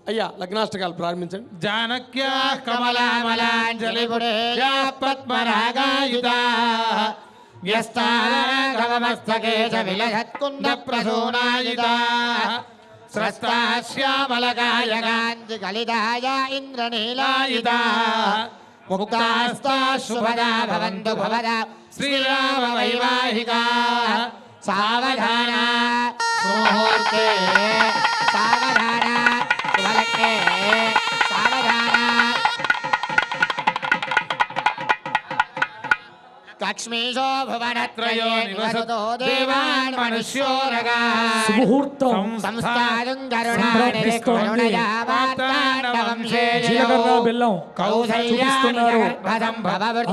అయ్యా లగ్నాష్టకాలు ప్రారంభించండి. జానక్యా కమలామలాంజలిపురేయా పద్మరాగాయుధా వ్యస్తారాఘవమస్తకే చ విలసత్కుండప్రసూనాయుధా స్రస్తా శ్యామలకాయగాంతి కలిదాయ ఇంద్రనీలాయుధా ముక్తాస్తా శుభదా భవంతు భవదా శ్రీరామ వైవాహికా సావధాన ముహూర్తే సావధాన శుభలగ్నే సావధాన లక్ష్మీశో భువనత్రయో నివసతో దేవాన్ మనుష్యోరగా సుముహూర్తం సంస్థానం కరుణానిధి కరుణయా వార్తాండవం జీలకర్ర బెల్లం చూపిస్తున్నారు.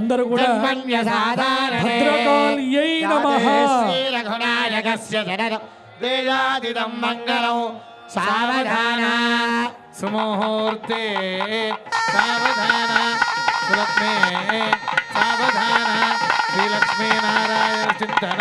అందరూ కూడా భద్రకాళియై నమః శ్రీ రఘునాయకస్య జనన వేదాదిదం మంగళం సావధాన సుముహూర్తే సావధాన సులక్ష్మే సావధాన శ్రీలక్ష్మీనారాయణ చింతన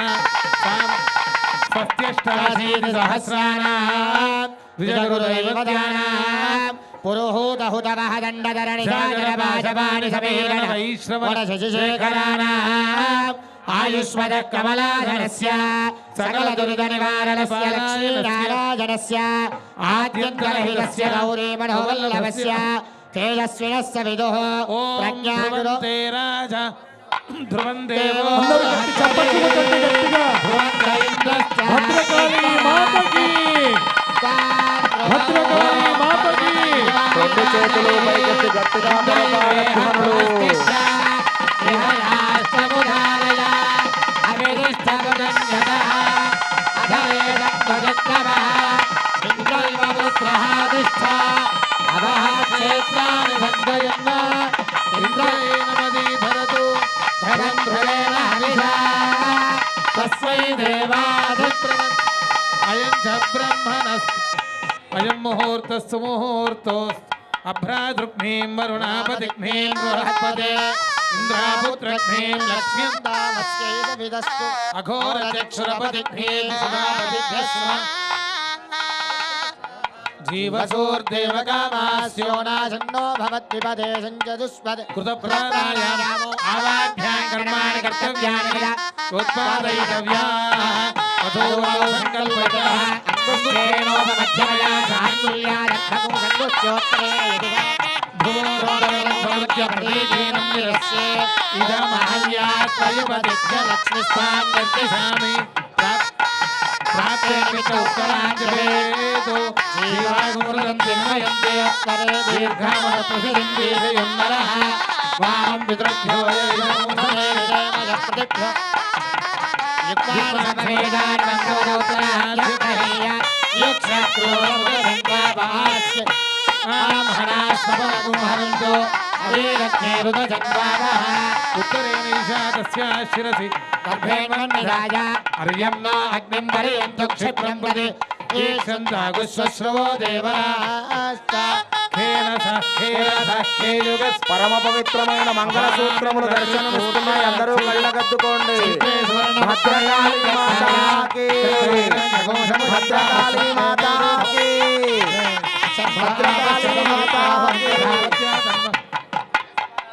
ఆయుష్మద కమలాధనస్య సకల దురిత నివారణస్య లక్ష్మీనారాయణస్య ఆద్యంతరహితస్య గౌరీ మనోవల్లభస్య తేజస్వినస్య విదుః ప్రజ్ఞాగురో రాజా ధ్రువం దేవో అందరూ గట్టి చప్పట్లు కొట్టండి గట్టిగా. భద్రకాళి మాతకి భద్రకాళి మాతకి రెండు చేతులు పైకెత్తి గట్టిగా పలకాలి ధ్వనులు. అయం చ బ్రహ్మణస్ అయం ముహూర్తస్సు ముహూర్తోస్తు అభ్రాదృగ్మీం వరుణాపతిగ్మీం బృహస్పతే ఇంద్రాపుత్రగ్మీం లక్ష్మ్యం అఘోరచక్షురపతిగ్మీం సురాపతిభ్యస్మ జీవసోర్దేవకామాస్యోనాశన్నో భవద్విపదే సంజదుష్పదే కృతప్రాణాయామో ఆవాభ్యాం కర్మాణి కర్తవ్యాని ఉత్పాదయితవ్యాః అథోవా సంకల్పయతః అంగుష్ఠేనోపమధ్యమయా సాంగుల్యా రక్షకం సంగుష్ఠ్యోత్రే యదిగా భూరోదరభవత్య ప్రతీకీనం నిరస్యే ఇదమహవ్యాత్రయుపదిభ్య లక్ష్మిస్తాం నిర్దిశామి ప్రాప్తేమిత ఉత్తరాంజలేతో జీవాగుమృతంతిన్మయంతే దీర్ఘామరతుహిరిందీర్ఘయున్నరః వామం పితృభ్యో ఉత్తరేణైషా శిరసి అర్యం నా అగ్నిం వరయంతు క్షిప్రం ప్రతి ఈక్షంతాగుశ్వశ్రవో దేవరాస్తా పరమ పవిత్రమైన మంగళ సూత్రములు దర్శనమిస్తున్నాయి. అందరూ కళ్ళగద్దుకోండి. భద్రకాళి మాతాకి భద్రకాళి మాతాకి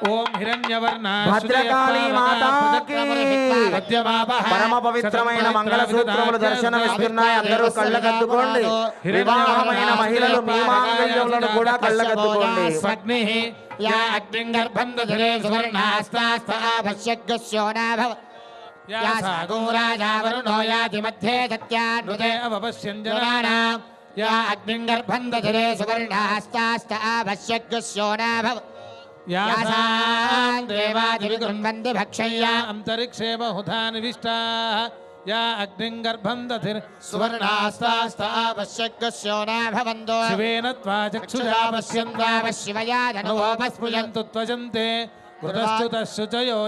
ఓం హిరణ్యవర్ణాయ భద్రకాళీ మాతాకి పరమ పవిత్రమైన మంగళ సూత్రములు దర్శనమిస్తున్నాయి. అందరూ కళ్ళకద్దుకోండి. వివాహమైన మహిళలు మీ మాంగళ్యములను కూడా కళ్ళకద్దుకోండి. యా అగ్నిం గర్భం దధరే సువర్ణాస్తాస్తభశ్యగ్స్యోనాభవ యా సాగోరాజా వరుణో యాతి మధ్యే సత్యానృతే అవపశ్యంజనానాం యా అగ్నిం గర్భం దధరే సువర్ణాస్తాస్తభశ్యగ్స్యోనాభవ యాసాం దేవాదివిగృణ్వంతి భక్షయ్యా అంతరిక్షే బహుధా నివిష్టాః యా అగ్నిం గర్భం దధిర్ సువర్ణాస్తాస్తభశ్యగ్స్యోనాభవంతో శివేన త్వా చక్షుషా పశ్యంతా శివయాదనుపస్ఫుజంతు త్వజంతే కృతశ్చుతశ్చుచయో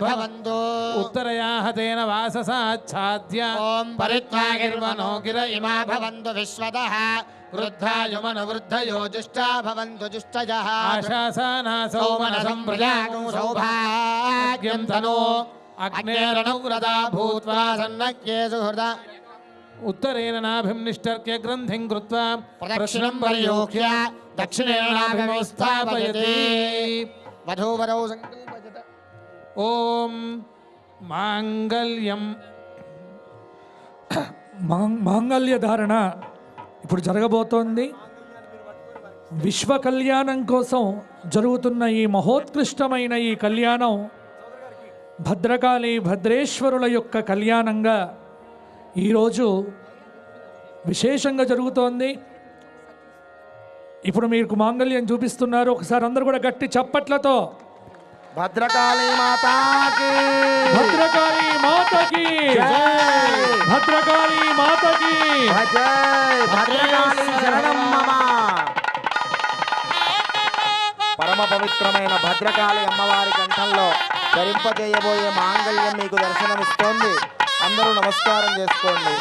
భవంతు ఉత్తరయాః తేన వాససాచ్ఛాద్య ఓం పరిత్వాగిర్వనో గిర ఇమా భవంతు విశ్వదః వృద్ధాయుమనువృద్ధయో దుష్టా భవంతు దుష్టజః ఆశాసానాసౌ సౌమనసం ప్రజాగం సౌభాగ్యం తనో అగ్నేరణౌరదా భూత్వా సన్నక్యే సుహృదా ఉత్తరేణ నాభిం నిష్టర్క్య గ్రంథిం కృత్వా ప్రదక్షిణం పరియోక్య దక్షిణేన నాభిం స్థాపయతి వధూవరౌ సంకల్పయత ఓం మాంగళ్యం మాంగళ్య ధారణ ఇప్పుడు జరగబోతోంది. విశ్వ కళ్యాణం కోసం జరుగుతున్న ఈ మహోత్కృష్టమైన ఈ కళ్యాణం భద్రకాళి భద్రేశ్వరుల యొక్క కళ్యాణంగా ఈరోజు విశేషంగా జరుగుతోంది. ఇప్పుడు మీకు మాంగళ్యం చూపిస్తున్నారు. ఒకసారి అందరూ కూడా గట్టి చప్పట్లతో భద్రకాళీ మాతాకి భద్రకాళి మాతకి భద్రకాళి మాతకి జై భద్రకాళీ శరణం మమ. పరమ పవిత్రమైన భద్రకాళి అమ్మవారి కంఠంలో ధరింపజేయబోయే మాంగళ్యం మీకు దర్శనమిస్తోంది. అందరూ నమస్కారం చేసుకోండి.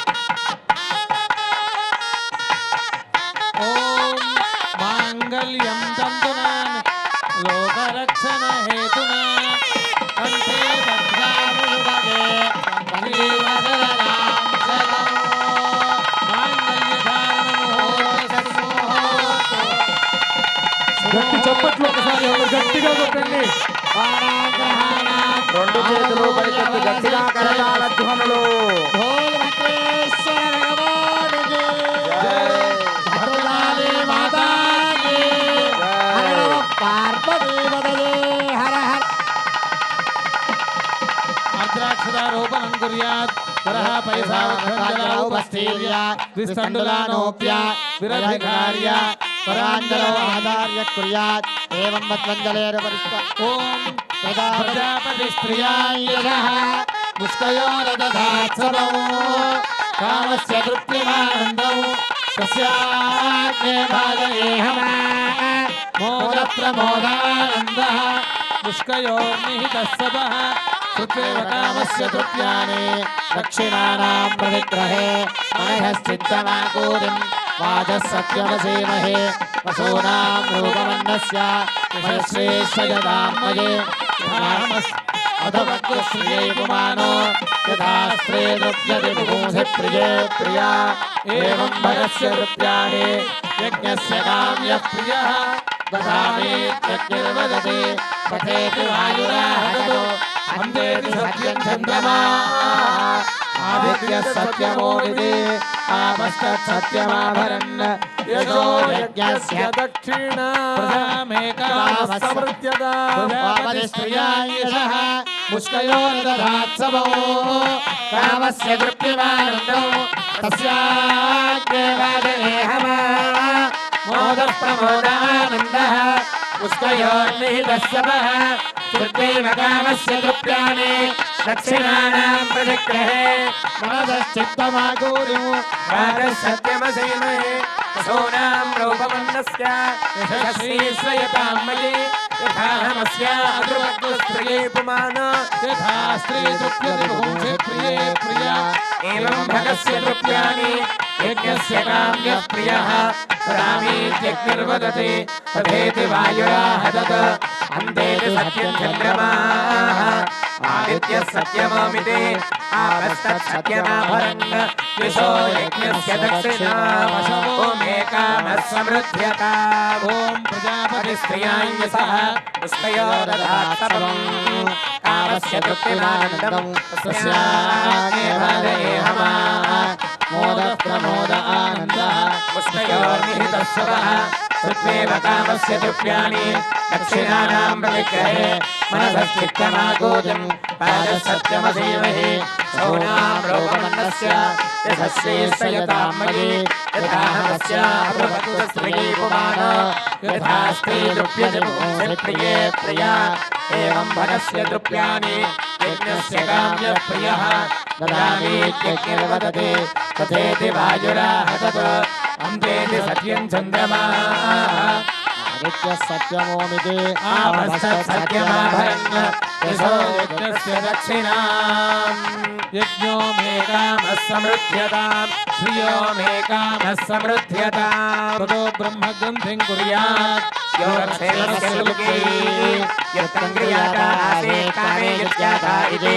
ఓం మాంగళ్యం తంతునా లోకరక్షణ హేతునా కంఠే భద్రాముదే గట్టి చప్పట్లు ఒకసారి ఎవరు గట్టిగా కొట్టండి. రెండు చేతులు పైకెత్తి గట్టిగా కరతాళ ధ్వనులు. అర్ద్రాక్షరారోపణం కుర్యాత్ వరహ పైసావస్థీర్య విస్తండులానోప్య విరభికార్య పరాంజలో ఆధార్య కుర్యాత్ ఏవం మత్వంజలేరపరిష్ట ఓం ప్రజాపతి స్త్రియాయః ముష్కయోరదధాత్సవో కామస్య తృప్తిమానందౌ తస్యాగ్నే భాగయేహమా మోద ప్రమోదానందః పుష్కయోర్నిహితస్సవః కృత్వేవ కామస్య తృప్యాని దక్షిణానాం ప్రవిగ్రహే మనఃశ్చిత్తమాకూరిం వాచः సత్యమసీమహే వసూనాం రూపమన్నస్య శ్రేష్ఠజదామయే అధవక్రశ్రియై పుమానో యథా స్త్రే నృత్యతి ముహూసి ప్రియే ప్రియా ఏవం భగస్య నృత్యాని యజ్ఞస్య కామ్యః ప్రియః దదామి యజ్ఞర్వదతి పఠేతి వాయురాహతో అందేతి సత్యం చంద్రమా ఆదిత్య సత్యమోదితి ఆపస్తత్ సత్యమాభరన్ యజో యజ్ఞస్య దక్షిణ ప్రజామేకామస్త్రియాయశః ముష్కయోర్దధాత్సవో కామస్య తృప్తిమానందౌ తస్యాగ్నేవాదయేహమా మోదః ప్రమోదానందః ముష్కయోర్నిహితస్సవః తృప్తేవ కామస్య తృప్యాని దక్షిణానాం ప్రతిగ్రహే మనశ్చిత్తమాకూరిం వాచः సత్యమసీమహే వసూనాం రూపమన్నస్య యశస్వీ శ్రయతాం మయే यथाहमस्याद्रुवक्तस्त्रिये पुमान यथा स्त्री तृप्यते पुंसे प्रिये प्रिया एवं भगस्य तृप्यानि यज्ञस्य काम्यः प्रियः रामीत्यग्निर्वदति तथेति वायुराहदत् अन्तेति सत्यं चन्द्रमाः आदित्यः सत्यमोमिति आपस्तत् सत्यमाभरन् विशो यज्ञस्य दक्षिणाम् ओमेकामः समृद्ध्यताम् ॐ प्रजापति स्त्रियाञ्जसः पुष्पयो दधात्तमम् कामस्य तृप्तिमानन्दम् तस्याग्नेभाजयेहमाः मोदः प्रमोद आनन्दः पुष्पयोर्निहितः स्वरः तृप्तेव कामस्य तृप्याणि दक्षिणानां प्रतिग्रहे मनसश्चित्तमागोजम् पादः सत्यमधीमहि सौनां रोगमन्नस्य यशस्वीर्षयतां मयि यथाहमस्याभ्रुवक्तस्त्रिये पुमान यथा स्त्री तृप्यते पुंसे प्रिये प्रिया एवं भगस्य तृप्यानि यज्ञस्य काम्यः प्रियः ददामीत्यग्निर्वदति तथेति वायुराहतत् अन्तेति सत्यं चन्द्रमाः आदित्यः सत्यमोमिति आपस्तत् सत्यमाभरन् यशो यज्ञस्य दक्षिणाम् यज्ञो मे कामः समृद्ध्यताम् श्रियो मे कामः समृद्ध्यताम् ततो ब्रह्मग्रन्थिं कुर्यात् यो रक्षेणस्य लोके यत्तङ्क्रियाता आसीत् कामे यज्ञाता इति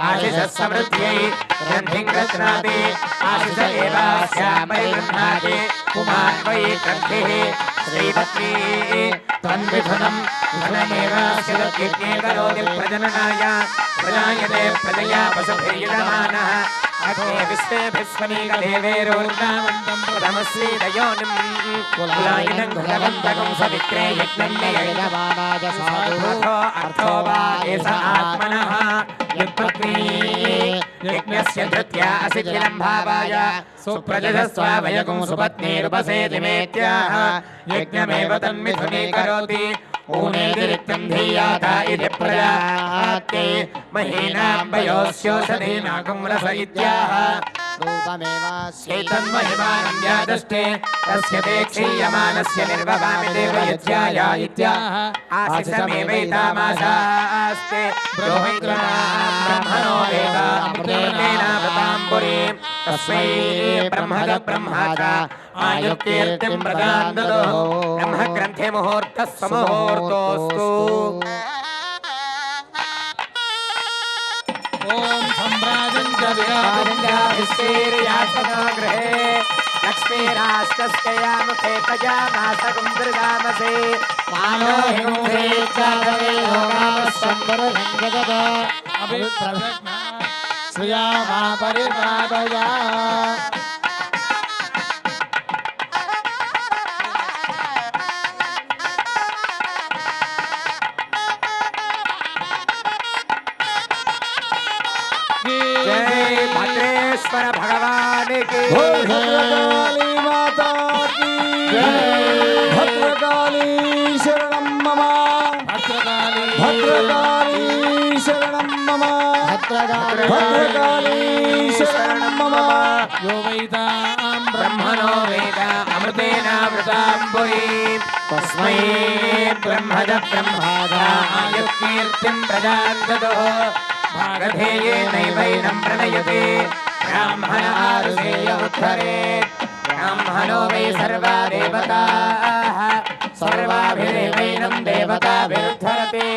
आशिषः समृद्ध्यै ग्रन्थिं गृह्णाति आशिष एवास्यामि गृह्णाति पुमान् वै ग्रन्थिः श्रीपत्नी तन्विधुनं धनमेवास्य यज्ञे करोति प्रजननाय प्रजायते प्रजया पशुभिर्यजमानः अग्ने विश्वेभिस्वनीकदेवेरोर्नामन्तं प्रथमश्रीदयोनिम् कुलायिनं घृतवन्तकं सवित्रे यज्ञं यजमानाय साधुः अर्थो वा एष आत्मनः यत्पत्नी यज्ञस्य धृत्या अशिथिलं भावाय सुप्रजस्वावयगुं सुपत्नीरुपसेति मेत्याह यज्ञमेव तन्मिथुनीकरोति ऊनेतिरिक्तं धीयाता इति प्रजाते महीनां वयोस्योषधीनागुं रस इत्याह रूपमेवास्यैतन्महिमानं व्यादष्टे तस्य ते क्षीयमानस्य निर्ववामि देवयज्ञाय इत्याह आशिषमेवैतामाशास्ते ब्रह्मणो वेद अमृतेनावृताम्बुरीं तस्मै ब्रह्मद ब्रह्माच आयुर्कीर्तिं प्रदां ददुः ब्रह्मग्रन्थे मुहूर्तः सममुहूर्तोऽस्तु ॐ सम्राजं च गृहे लक्ष्मीराष्ट्रस्कया मुखे तजामासगुं दृगामसे मानो हिंसे चाधवे लोकामस्संवरसंजगत अभिप्रदग्ना श्रिया मा परिपादया जय भद्रेश्वर भगवान की भद्रकाली माता की भद्रकाली शरणं मम भद्रकाली शरणं मम भद्रकाली शरणं मम यो वैतां ब्रह्मणो वेद अमृतेनावृताम्बुरीं तस्मै ब्रह्मद ब्रह्मादा आयुर्कीर्तिं प्रदां ददुः भागधेयेनैवैनं प्रणयते ब्राह्मण आरुषेय उत्तरेत् ब्राह्मणो वै सर्वा देवताः सर्वाभिरेवैनं देवताभिरुद्धरते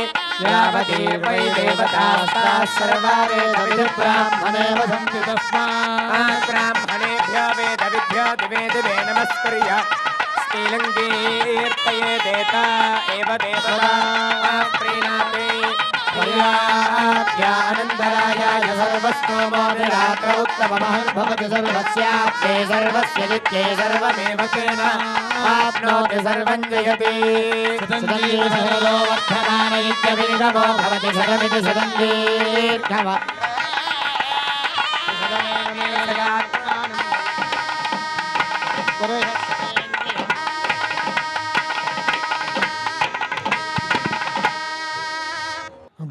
यावतीर्वै देवतास्ताः सर्वा वेदविदुर्ब्राह्मणे वसन्ति तस्मात् ब्राह्मणेभ्यो वेदविभ्यो दिवे दिवे नमस्कुर्य श्रीलङ्कीर्तये देता एव देवता प्रीणाते आनन्दरायाय सर्वस्तोमो विरात्र उत्तममहद्भवति सर्वस्याप्ते सर्वस्य नित्ये सर्वमेव तेन आप्नोति सर्वं जयति शरदो वर्धमान इत्यभिनिगमो भवति शरमिति शतं दीर्घम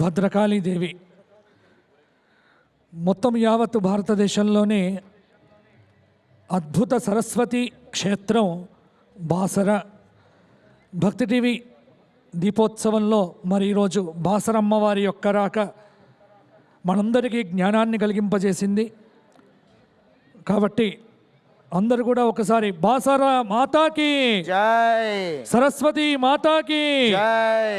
భద్రకాళీదేవి మొత్తం యావత్తు భారతదేశంలోనే అద్భుత సరస్వతి క్షేత్రం బాసర. భక్తి టీవీ దీపోత్సవంలో మరి ఈరోజు బాసరమ్మ వారి యొక్క రాక మనందరికీ జ్ఞానాన్ని కలిగింపజేసింది. కాబట్టి అందరూ కూడా ఒకసారి బాసరా మాతాకి జై, సరస్వతి మాతాకి జై.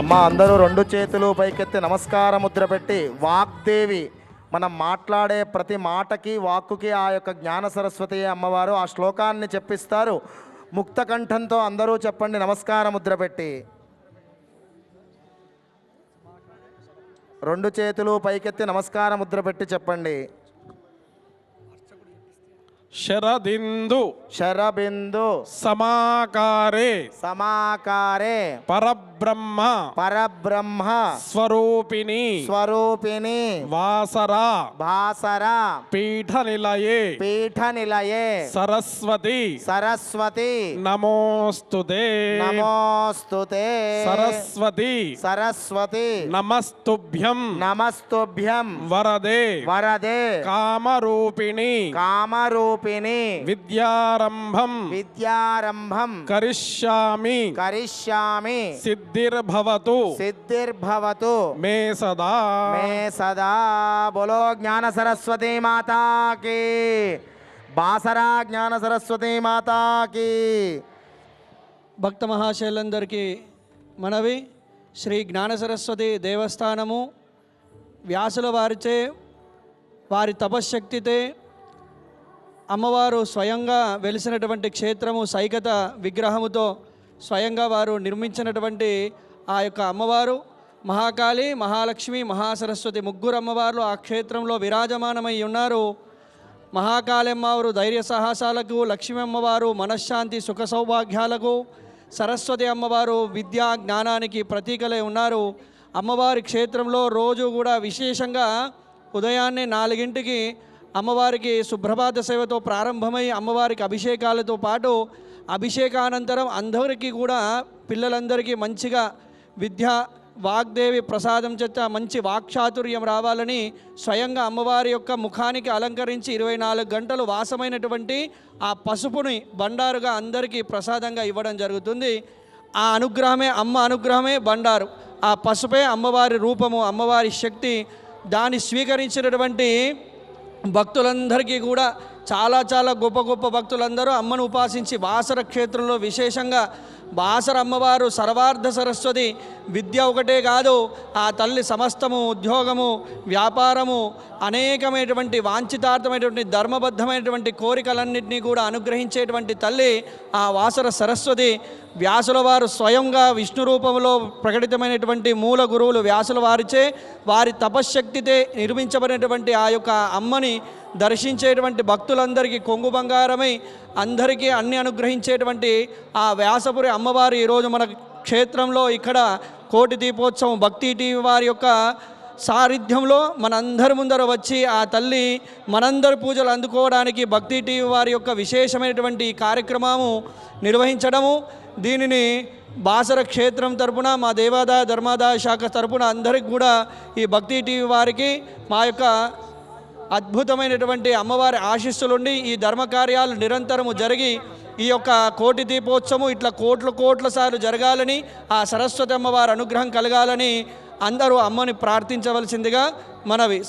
అమ్మ అందరూ 2 చేతులు పైకెత్తి నమస్కార ముద్ర పెట్టి వాగ్దేవి, మనం మాట్లాడే ప్రతి మాటకి వాక్కుకి ఆ యొక్క జ్ఞాన సరస్వతి అమ్మవారు ఆ శ్లోకాన్ని చెప్పిస్తారు. ముక్త కంఠంతో అందరూ చెప్పండి నమస్కార ముద్ర పెట్టి. 2 చేతులు పైకెత్తి నమస్కార ముద్ర పెట్టి చెప్పండి. శరదిందు శరబిందు సమాకారే సమాకారే పరబ్రహ్మ పరబ్రహ్మ స్వరూపిణి స్వరూపిణి వాసరా భాసర పీఠ నిలయే పీఠ నిలయే సరస్వతి సరస్వతి నమోస్తుతే నమోస్తుతే సరస్వతి సరస్వతి నమస్తుభ్యం నమస్తుభ్యం వరదే వరదే కామరూపిణి కామరూపిణి విద్యారంభం విద్యారంభం కరిష్యామి కరిష్యామి సిద్ధిర్భవతు సిద్ధిర్భవతు మే సదా మే సదా. బోలో జ్ఞాన సరస్వతి మాతాకి, బాసరా జ్ఞాన సరస్వతి మాతాకి. భక్త మహాశైలందరికీ మనవి. శ్రీ జ్ఞాన సరస్వతి దేవస్థానము వ్యాసుల వారిచే వారి తపశ్శక్తితే అమ్మవారు స్వయంగా వెలిసినటువంటి క్షేత్రము, సైకత విగ్రహముతో స్వయంగా వారు నిర్మించినటువంటి ఆ యొక్క అమ్మవారు మహాకాళి, మహాలక్ష్మి, మహాసరస్వతి ముగ్గురు అమ్మవార్లు ఆ క్షేత్రంలో విరాజమానమై ఉన్నారు. మహాకాళి అమ్మవారు ధైర్య సాహసాలకు, లక్ష్మీ అమ్మవారు మనశ్శాంతి సుఖ సౌభాగ్యాలకు, సరస్వతి అమ్మవారు విద్యా జ్ఞానానికి ప్రతీకలై ఉన్నారు. అమ్మవారి క్షేత్రంలో రోజు కూడా విశేషంగా ఉదయాన్నే 4 అమ్మవారికి సుప్రభాత సేవతో ప్రారంభమై అమ్మవారికి అభిషేకాలతో పాటు అభిషేకానంతరం అందరికీ కూడా పిల్లలందరికీ మంచిగా విద్య వాగ్దేవి ప్రసాదం చేత మంచి వాక్చాతుర్యం రావాలని స్వయంగా అమ్మవారి యొక్క ముఖానికి అలంకరించి 24 గంటలు వాసమైనటువంటి ఆ పసుపుని బండారుగా అందరికీ ప్రసాదంగా ఇవ్వడం జరుగుతుంది. ఆ అనుగ్రహమే అమ్మ అనుగ్రహమే బండారు. ఆ పసుపే అమ్మవారి రూపము, అమ్మవారి శక్తి. దాన్ని స్వీకరించినటువంటి భక్తులందరికీ కూడా చాలా గొప్ప గొప్ప భక్తులందరూ అమ్మను ఉపాసించి బాసర క్షేత్రంలో విశేషంగా బాసర అమ్మవారు సర్వార్థ సరస్వతి. విద్య ఒకటే కాదు, ఆ తల్లి సమస్తము ఉద్యోగము, వ్యాపారము, అనేకమైనటువంటి వాంఛితార్థమైనటువంటి ధర్మబద్ధమైనటువంటి కోరికలన్నింటినీ కూడా అనుగ్రహించేటువంటి తల్లి ఆ వాసర సరస్వతి. వ్యాసుల వారు స్వయంగా విష్ణు రూపంలో ప్రకటితమైనటువంటి మూల గురువులు వ్యాసుల వారిచే వారి తపశ్శక్తితే నిర్మించబడినటువంటి ఆ యొక్క అమ్మని దర్శించేటువంటి భక్తులందరికీ కొంగు బంగారమై అందరికీ అన్ని అనుగ్రహించేటువంటి ఆ వ్యాసపురి అమ్మవారు ఈరోజు మన క్షేత్రంలో ఇక్కడ కోటి దీపోత్సవం భక్తి టీవీ వారి యొక్క సారథ్యంలో మనందరి ముందర వచ్చి ఆ తల్లి మనందరి పూజలు అందుకోవడానికి భక్తి టీవీ వారి యొక్క విశేషమైనటువంటి కార్యక్రమము నిర్వహించడము. దీనిని బాసర క్షేత్రం తరపున మా దేవాదాయ ధర్మాదాయ శాఖ తరపున అందరికి కూడా ఈ భక్తి టీవీ వారికి మా యొక్క అద్భుతమైనటువంటి అమ్మవారి ఆశీస్సులుండి ఈ ధర్మకార్యాలు నిరంతరము జరిగి ఈ యొక్క కోటి దీపోత్సవం ఇట్లా కోట్ల సార్లు జరగాలని, ఆ సరస్వతి అమ్మవారి అనుగ్రహం కలగాలని అందరూ అమ్మని ప్రార్థించవలసిందిగా మనవి.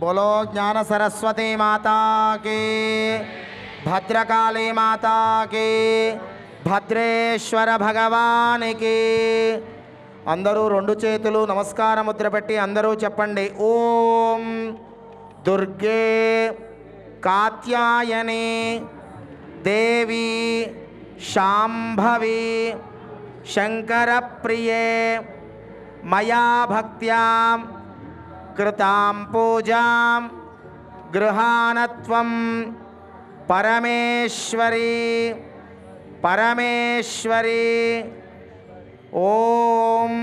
బోలో జ్ఞాన సరస్వతి మాతాకి, భద్రకాళీ మాతాకి, భద్రేశ్వర భగవానికి. అందరూ 2 చేతులు నమస్కార ముద్ర పెట్టి అందరూ చెప్పండి. ఓం దుర్గే కాత్యాయని దేవి శాంభవి శంకరప్రియే మయా భక్త్యాం కృతాం పూజాం గృహాణత్వం పరమేశ్వరి పరమేశ్వరి. ఓం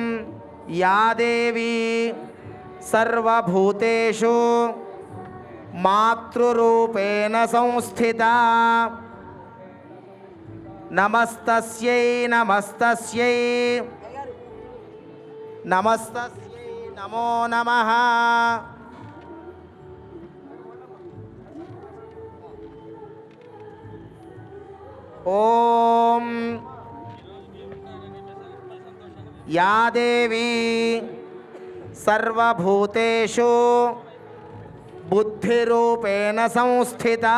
యా దేవి సర్వభూతేషు మాతృరూపేణ సంస్థితా నమస్తస్యై నమస్తస్యై నమస్తస్యై నమో నమః. ఓం యా దేవీ సర్వభూతేషు బుద్ధిరూపేణ సంస్థితా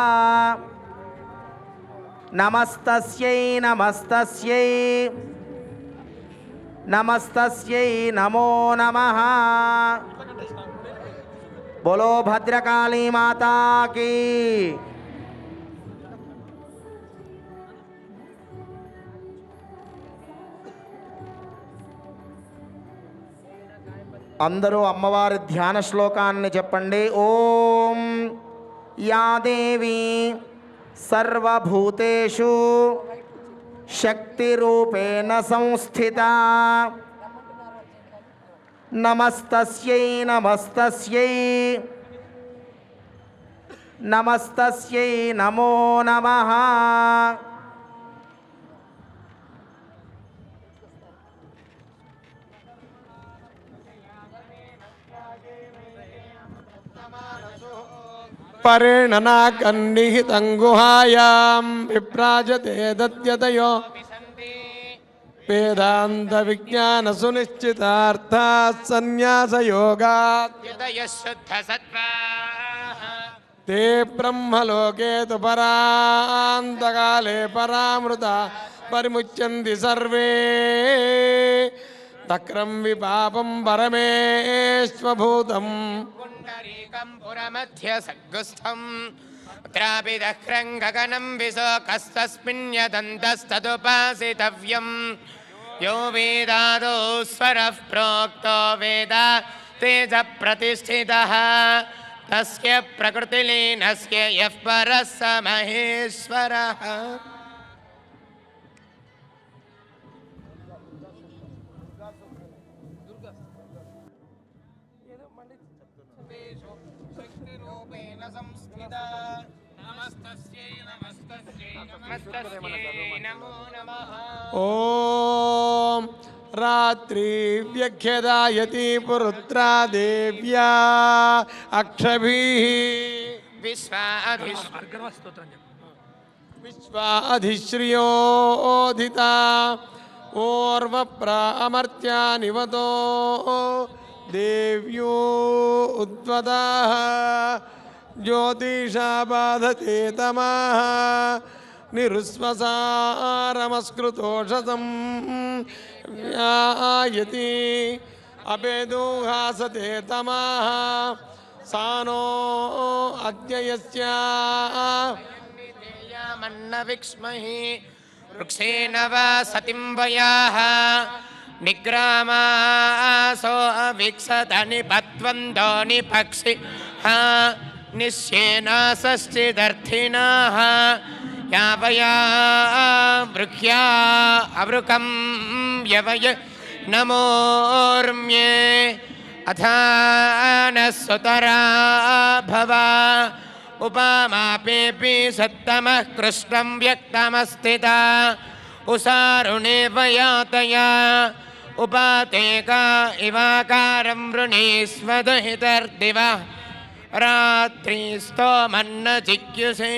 నమస్తస్యై నమస్తస్యై నమస్తస్యై నమో నమః. బోలో భద్రకాళీ మాతాకి. అందరూ అమ్మవారి ధ్యాన శ్లోకాన్ని చెప్పండి. ఓం యా దేవీ సర్వభూతేషు శక్తిరూపేణ సంస్థితా నమస్తస్యై నమస్తస్యై నమస్తస్యై నమో నమః. పరిణనాకన్నిహితం గుహాయాం విప్రాజతే దద్యతయో వేదాంత విజ్ఞాన సునిశ్చితార్థా సన్యాసయోగాత్ తే బ్రహ్మలోకే తు పరాంతకాలే పరామృత పరిముచ్యంతి సర్వే తక్రం విపాపం పరమేశ్వభూతం పురమధ్య సగ్గుస్థం త్రాపి దహ్రం గగనం విశోకస్తస్మిన్యదంతస్తదుపాసితవ్యం యో వేదాదో స్వరః ప్రోక్తో వేద తేజ ప్రతిష్ఠితః తస్య ప్రకృతిలీనస్య యః పరః స మహేశ్వరః. ఓం రాత్రి వ్యఖ్యదాయతి పురుత్రా దేవ్యా అక్షభీః విశ్వాధిశ్రియోధితా ఓర్వప్రామర్త్యా నివతో దేవ్యో ఉద్వదాః జ్యోతిషా బాధతే తమాః నిరుస్వసారమస్కృతోషసం వ్యాయతి అభేదోహాసతే తమాః సానో అద్యయస్యామన్న విక్ష్మహి వృక్షేణ వా సతిం వయాః నిగ్రామాసో అవిక్షత నిపత్వంతో నిపక్షి నిశ్యేనాసశ్చిదర్థినాః యావయా బృహ్యా అవృకం యవయ నమోర్మ్యే అథానస్సుతరా భవ ఉపమాపేపి సత్తమః కృష్ణం వ్యక్తమస్థితా ఉసారుణేవ యాతయా ఉపాతేకా ఇవాకారం వృణీస్వదహితర్దివ రాత్రిస్తోమన్న జిజ్ఞుషే.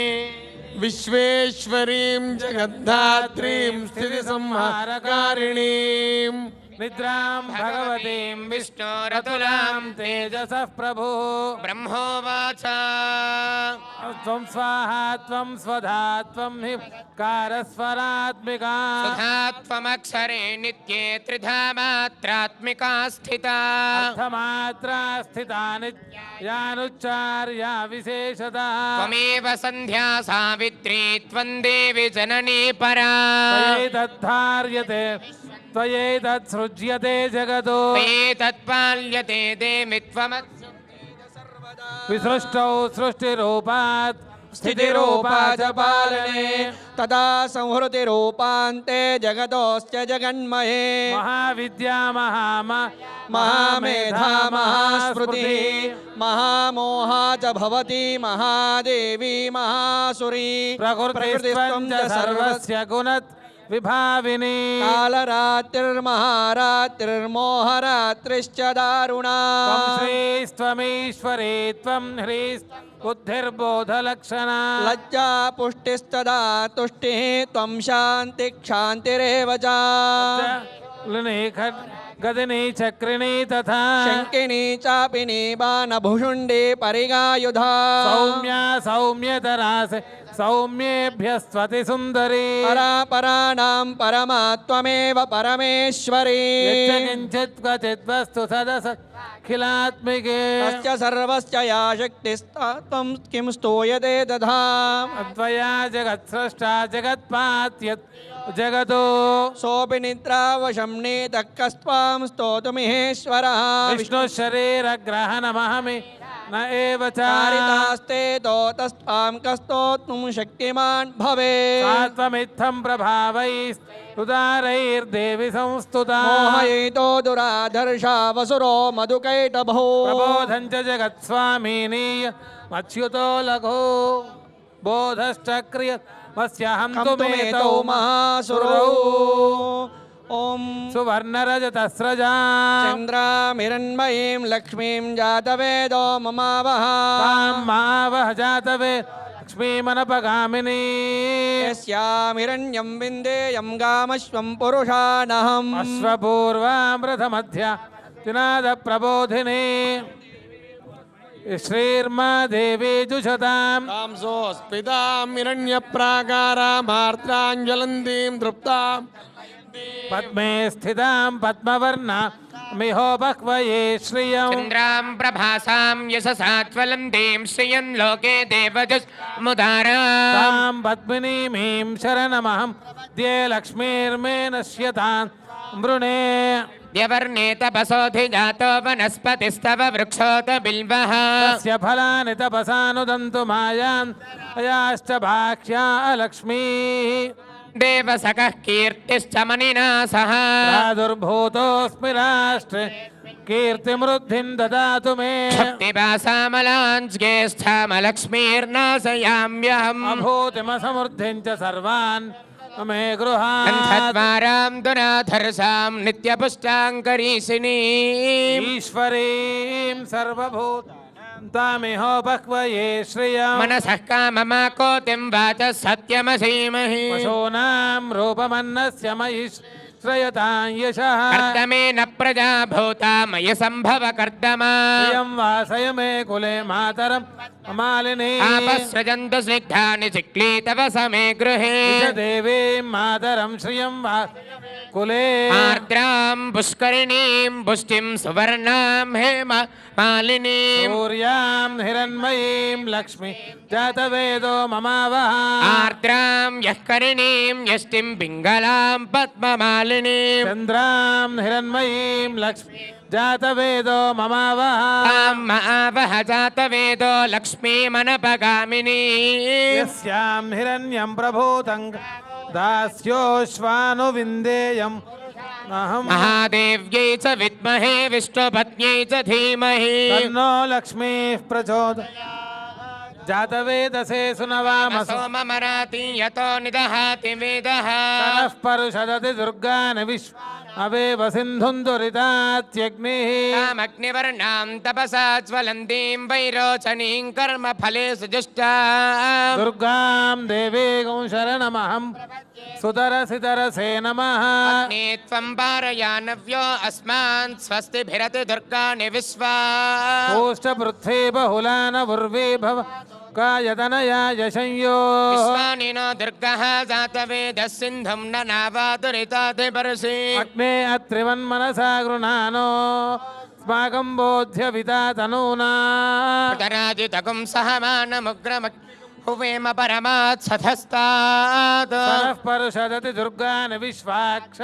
విశ్వేశ్వరీం జగద్ధాత్రీం స్థితి సంహారకారిణీం నిద్రాం భగవతీం విష్ణోరతులాం తేజసః ప్రభు బ్రహ్మోవాచ త్వం స్వాహా త్వం స్వధా త్వం హి కారస్వరాత్మికా సుధాత్వమక్షరే నిత్యే త్రిధా మాత్రాత్మికా స్థితా అర్థమాత్రా స్థితా నిత్యానుచ్చార్యా విశేషత త్వమేవ సంధ్యా సావిత్రీ త్వం దేవి జననీ పరా త్వయేతద్ధార్యతే త్వయేతత్సృజ్యతే జగతో తత్పాల్యతే దేమి త్వమత్సు విసృష్టౌ సృష్టిరూపాత్ స్థితిరూపా చ పాలనే తదా సంహృతిరూపాంతే జగతోస్య జగన్మయే మహావిద్యా మహామేధా మహాస్మృతి మహామోహా చ భవతి మహాదేవి మహాసురీ ప్రకృతిస్త్వం చ సర్వస్య విభావిని కాళరాత్రిర్మహారాత్రిర్మోహరాత్రిశ్చ దారుణా త్వం శ్రీస్త్వమీశ్వరీ త్వం హ్రీస్ బుద్ధిర్బోధలక్షణ లజ్జా పుష్టిస్తదా తుష్టిః త్వం శాంతి క్షాంతిరేవ చ గదిని చక్రిణి తథా శంకిని చాపిని బాణభుషుండి పరిగాయుధా సౌమ్యా సౌమ్యతరాస సౌమ్యేభ్యస్త్వతి సుందరీ పరాపరాణాం పరమాత్వమేవ పరమేశ్వరీ కించిత్ క్వచిత్ వస్తు సదసఖిలాత్మికే తస్య సర్వస్య యా శక్తిస్తం కిం స్తూయతే దధా అద్వయా జగత్స్రష్టా జగత్పాత్యత్ జగతో సోపి నిద్రావశం నీతః కస్త్వాం స్తోతుమిహేశ్వరః విష్ణు శరీరగ్రహణమహమి న ఏవ చ చారితాస్తే తోతస్త్వాం కస్తోత్తుం శక్తిమాన్ భవేత్ సాత్వమిత్థం ప్రభావైస్తుదారైర్దేవి సంస్తుతా మోహయితో దురాధర్షా వసురో మధుకైటభో ప్రబోధం చ జగత్స్వామినీయ మచ్యుతో లఘో బోధశ్చక్రియ మస్యహం కంతుమేతౌ తుమేతౌ మహాసురౌ ఓం సువర్ణరజతస్రజా చంద్రామిరణ్మయీం లక్ష్మీం జాతవేదో మమావహ మావహ జాతవే లక్ష్మీమనపగామినీ యస్యామిరణ్యం విందేయం గామశ్వం పురుషానహం అశ్వపూర్వామృతమధ్య తినాద ప్రబోధిని శ్రీర్మా దేవీ జుషతాం స్పితామిరణ్యప్రాకారామార్ద్రాంజ్వలందీం దృప్తాం పద్మే స్థితాం పద్మవర్ణ మిహో బహ్వయే శ్రియం చంద్రాం ప్రభాసాం యశసాత్వలందీం శ్రియం లోకే దేవజస్ముదారాం తాం పద్మినీమీం శరణమహం దే లక్ష్మీర్మే నశ్యతాన్ మృణే ద్యవర్ణే తపసోధిజాతో వనస్పతిస్తవ వృక్షోత బిల్వః తస్య ఫలాని తపసానుదంతు మాయాన్ అయాశ్చ బాహ్యా లక్ష్మీ దేవసకః కీర్తిశ్చ మణినా సహ ప్రాదుర్భూతోऽస్మి రాష్ట్రే కీర్తిమృద్ధిం దదాతు మే శక్తిపాసామలాంస్కే స్థామలక్ష్మీర్నాశయామ్యహం అభూతిమసమృద్ధిం చ సర్వాన్ మే గృహాత్ కంఠద్వారాం దురాధర్షాం నిత్యపుష్టాంకరీషిణీ ఈశ్వరీం సర్వభూతామిహో బహ్వయే శ్రియం మనసః కామమాకోతిం వాచ సత్యమసీమహి పశూనాం రూపమన్నస్య మయి శ్రయతాం యశః కర్దమేన ప్రజా భూతా మయ సంభవ కర్దమా ప్రియం వాసయ మే కులే మాతరం మాలిని ఆపసృజంతు స్నిగ్ధాని చిక్లీతవ సమే గృహే దేవీం మాతరం శ్రియం వా కులే ఆర్ద్రాం పుష్కరిణీం పుష్టిం సువర్ణాం హేమ మాలినీం సూర్యాం హిరణ్మయీం లక్ష్మి జాతవేదో మమావహ ఆర్ద్రాం యఃకరిణీం యష్టిం పింగళాం పద్మమాలినీం చంద్రాం హిరణ్మయీం లక్ష్మి జాతవేదో మమావహ ఆవహ జాతవేదో లక్ష్మీమనపగామినీ యస్యాం హిరణ్యం ప్రభూతం దాస్యోశ్వాను విందేయం అహం మహాదేవ్యై చ విద్మహే విష్ణుపత్న్యై చ ధీమహి తన్నో లక్ష్మీ ప్రచోద జాతవేదసే సునవామసో సోమమరాతి యతో నిదహాతి వేదః సనః పరుషదతి దుర్గాని విశ్వ అవేవ సింధుం దురితాత్యగ్నిః కామగ్నివర్ణాం తపసా జ్వలంతీం వైరోచనీం కర్మ ఫలే సుజుష్టాం దుర్గాం దేవీగం శరణమహం సుతరసితరసే నమః అగ్నే త్వం పారయానవ్యో అస్మాన్ స్వస్తిభిరతి దుర్గాని విశ్వా కోష్టపృథ్వీ బహుళాన ఉర్వీ భవ కాయతనయా యశంయో విశ్వాని నో దుర్గః జాతవేదः సింధుం న నావాదురితాతి పరసి అగ్నే అత్రివన్మనసా గృణానో స్మాకం బోధ్య వితాతనూనా ఉదరాజితకుం సహమానముగ్రమగ్ హువేమ పరమాత్ సధస్తాత్ సనః పరుషదతి దుర్గాని విశ్వాక్ష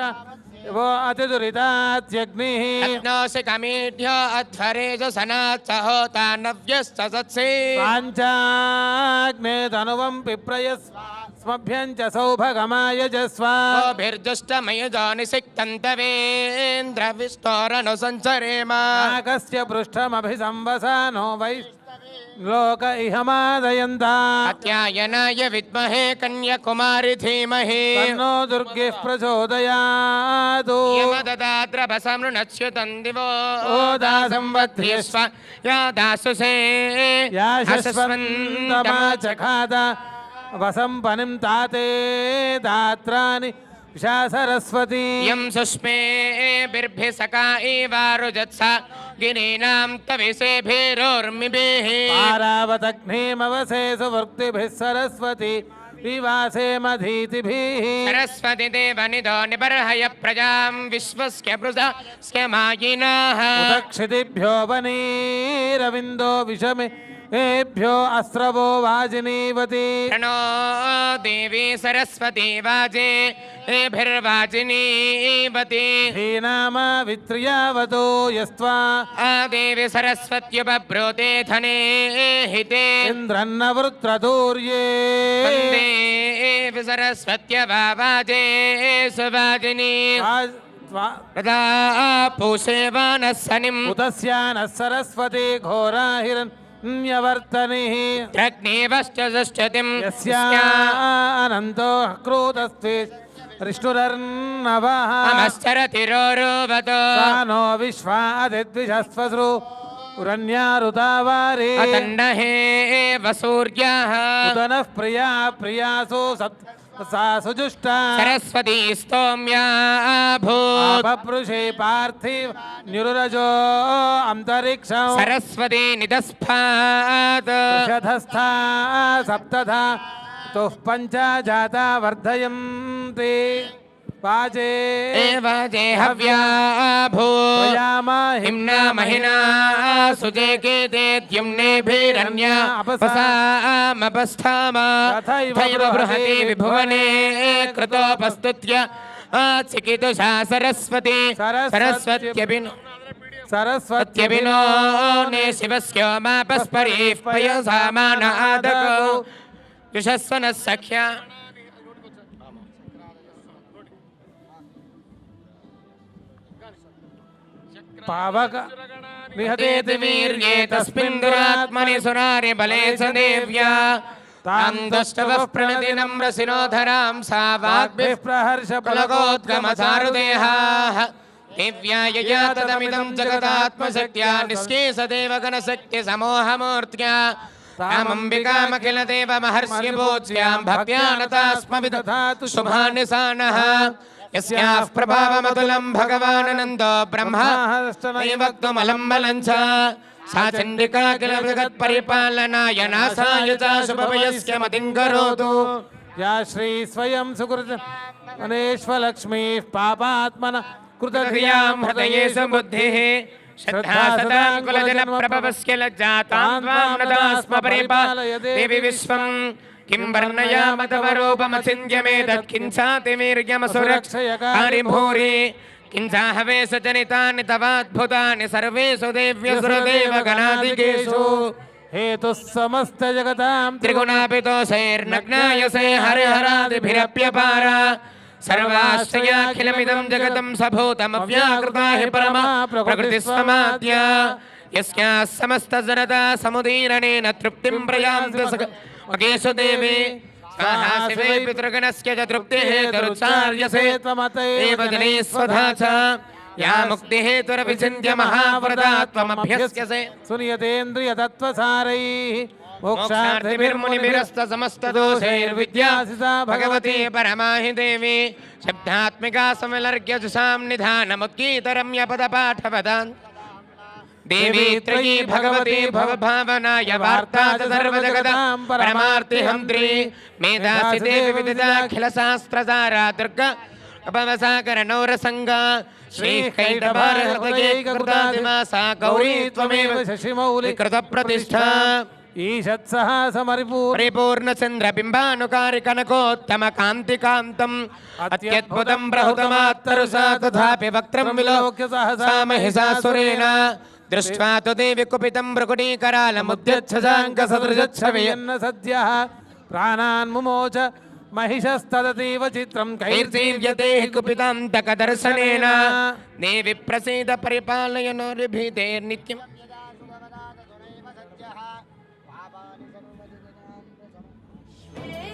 वो अतिदुरितात्यग्निः अग्नोऽसि कमीढ्यो अध्वरेज सनात् सहोता नव्यश्च सत्सि पाञ्चाग्ने तनुवं पिप्रयस्मभ्यं च सौभगमायजस्व गोभिर्जुष्टमयजो निसिक्तन्तवेन्द्रविस्तोरणुसञ्चरेम नागस्य पृष्ठमभिसंवसानो वै लोक इहमादयन्ता कात्यायनाय विद्महे कन्याकुमारी धीमहि तन्नो दुर्गेः प्रचोदयातु यमददाद्रभसमृणच्युतं दिवो ओदा संवध्र्यस्व या दासुषे या शश्वन्तमाचखाद वसम्पनिं ताते दात्राणि विशा सरस्वती यं सुष्मे बिर्भि सका एवारुजत्स गिरीनां तविसेभिरोर्मिभिः पारावतग्निमवसे सुवृत्तिभिः सरस्वती विवासे मधीतिभिः सरस्वती देवनिधो निबर्हय प्रजां विश्वस्य पृथस्य मायिनः उदक्षितिभ्यो वनीरविन्दो विषमे एभ्यो अस्रवो वाजिनीवती प्रणो देवी सरस्वती वाजे एभिर्वाजिनीवती धीनाम वित्र्यावतो यस्त्वा देवी सरस्वत्युपब्रूते धने हिते इन्द्रन्न वृत्रतूर्ये वन्दे सरस्वत्यवाजे सुवाजिनी तदा पूषेवानः सनिम् उतस्यानः सरस्वती घोराहिरण्यवर्तनिः अग्नेवश्च दृष्टतिम् यस्यानन्तो क्रोधस्ते ऋष्णुरर्णवः अमश्चरतिरोरुवतो नो विश्वादिद्विषस्वसृ उरन्यारुतावारे अतन्नहे वसूर्याः उदनः प्रिया प्रियासु सा सुजुष्टा सरस्वती स्तोम्या भूत् अपपृषे पार्थिव निरुरजो अन्तरिक्षं सरस्वती निदस्फात् षधस्था सप्तधा तुः पञ्च जाता वर्धयन्ति वाजे एव जेहव्या भूत् प्रयामा हिम्ना महिना सुजेकेते द्युम्नेभिरन्या अपसामपस्थाम तथैव बृहति विभुवने कृतोपस्तुत्य चिकितुषा सरस्वती सरस्वत्यभिनो ने शिवस्योमापस्परीः पयसामान आदकौ युषस्वनः सख्या पावक निहतेति वीर्ये तस्मिन् दुरात्मनि सुरारि बले स देव्या तां दष्टवः प्रणति नम्रसिनोधरां सा वाग्भिः प्रहर्ष पुलकोद्गमचारुदेहाः दिव्या यया तदमिदं जगदात्मशक्त्या निष्केशदेव गणशक्तिसमोहमूर्त्या तामम्बिकामखिलदेवमहर्ष्यपूज्यां भक्त्या नतास्मविदधातु शुभानिशानः यस्याः प्रभावमतुलं भगवानन्दो ब्रह्मा वक्तुमलं बलं च सा चण्डिका किल जगत्परिपालनाय नासाय च शुभवयस्य मतिं करोतु या श्री स्वयं सुकृत अनेश्वलक्ष्मीः पापात्मन कृतक्रियां हृदये सुबुद्धिः श्रद्धा सदा कुलजनप्रभवस्य लज्जातां त्वां नतास्म परिपालय देवि विश्वं किं वर्णयाम तव रूपमचिन्त्यमेतत् किञ्चातिवीर्यमसुरक्षयकारि भूरि किञ्चाहवेश जनितानि तवाद्भुतानि सर्वेषु देव्यसुरदेवगणादिकेषु हेतुः समस्त जगतां त्रिगुणापितोषैर्नग्नायसे हरिहरादिभिरप्यपार सर्वाश्रयाखिलमिदं जगतं सभूतमव्याकृता हि परमा प्रकृतिस्वमाद्या यस्याः समस्तजनता समुदीरणेन तृप्तिं प्रयान्ति मकेषु देवी स्वाहा शिवे पितृगणस्य च तृप्तिः तरुच्चार्यसे त्वमतैव जने स्वधा च या मुक्तिहेतुरभिचिन्त्य महाव्रता त्वमभ्यस्यसे सुनियतेन्द्रियतत्त्वसारैः मोक्षार्थिभिर्मुनिभिरस्त समस्तदोषैर्विद्यासिता भगवती परमाहि देवी शब्दात्मिका समलर्घ्यजुषां निधानमुत्कीतरम्यपदपाठवदान् देवी त्रयी भगवती भवभावनाय वार्ता च सर्वजगतां परमार्तिहन्त्री मेधासि देवी विदिताखिलशास्त्रसारा दुर्गा अपवसाकरणौरसङ्गा श्रीकैटभारहृदयैककृतादिमासा गौरी त्वमेव शशिमौलिकृतप्रतिष्ठा ईषत्सः परिपूर्णचन्द्रबिम्बानुकारि कनकोत्तमकान्तिकान्तम् अत्यद्भुतं प्रहुतमात्तरुषा तथापि वक्त्रं विलोक्य सहसा महिषासुरेण दृष्ट्वा तु देवि कुपितं भ्रुकुटीकरालमुद्यच्छजाङ्कसदृशच्छवियन्न सद्यः प्राणान् मुमोच महिषस्तदतीव चित्रं कैर्तीर्यते हि कुपितान्तकदर्शनेन देवि प्रसीद परिपालय नोर्भीतेर्नित्यम्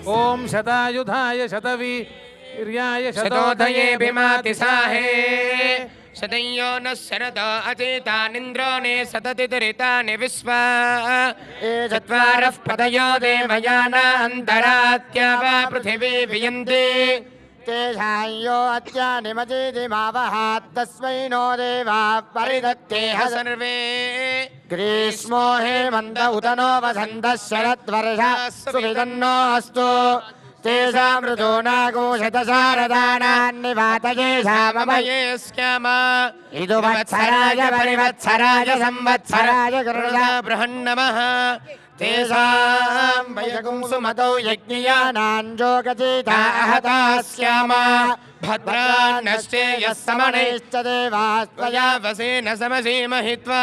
ఓం శతాయుధాయ శతవీర్యాయ శతోదయే భీమాతి సాహే శతయ్యో న శరదో అచేతానింద్రో నే సతతి దురితాని విశ్వా చత్వారః పదయో దేవయానాంతరాత్యవా పృథివీ వియంతి तेषायो अत्यानिमजेदिमावहात् तस्मै नो देवाः परिदत्तेह సర్వే ग्रीष्मो हेमन्त उत नो वसन्तः शरद्वर्षा सुविदन्नो अस्तु तेषां ऋतूनागो शतशारदानान्निवातयेषामभये స్యామ इदुवत्सराय परिवत्सराय संवत्सराय गरुडा బృహన్నమః तेषां वयगुं सुमतौ यज्ञियानाञ्जोगचिता आहता स्याम भद्रान्नश्चेयः समनैश्च समनैश्च देवास्त्वया वसेन समसीमहित्वा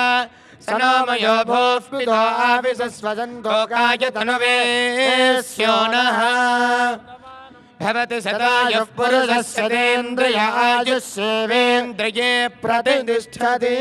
सनोमयो भूः पितो आविशस्वजन्तो लोकाय तनुवे स्यो नः भवति सदायुः पुरुषस्य तेन्द्रिय आयुष्येवेन्द्रिये प्रतिष्ठति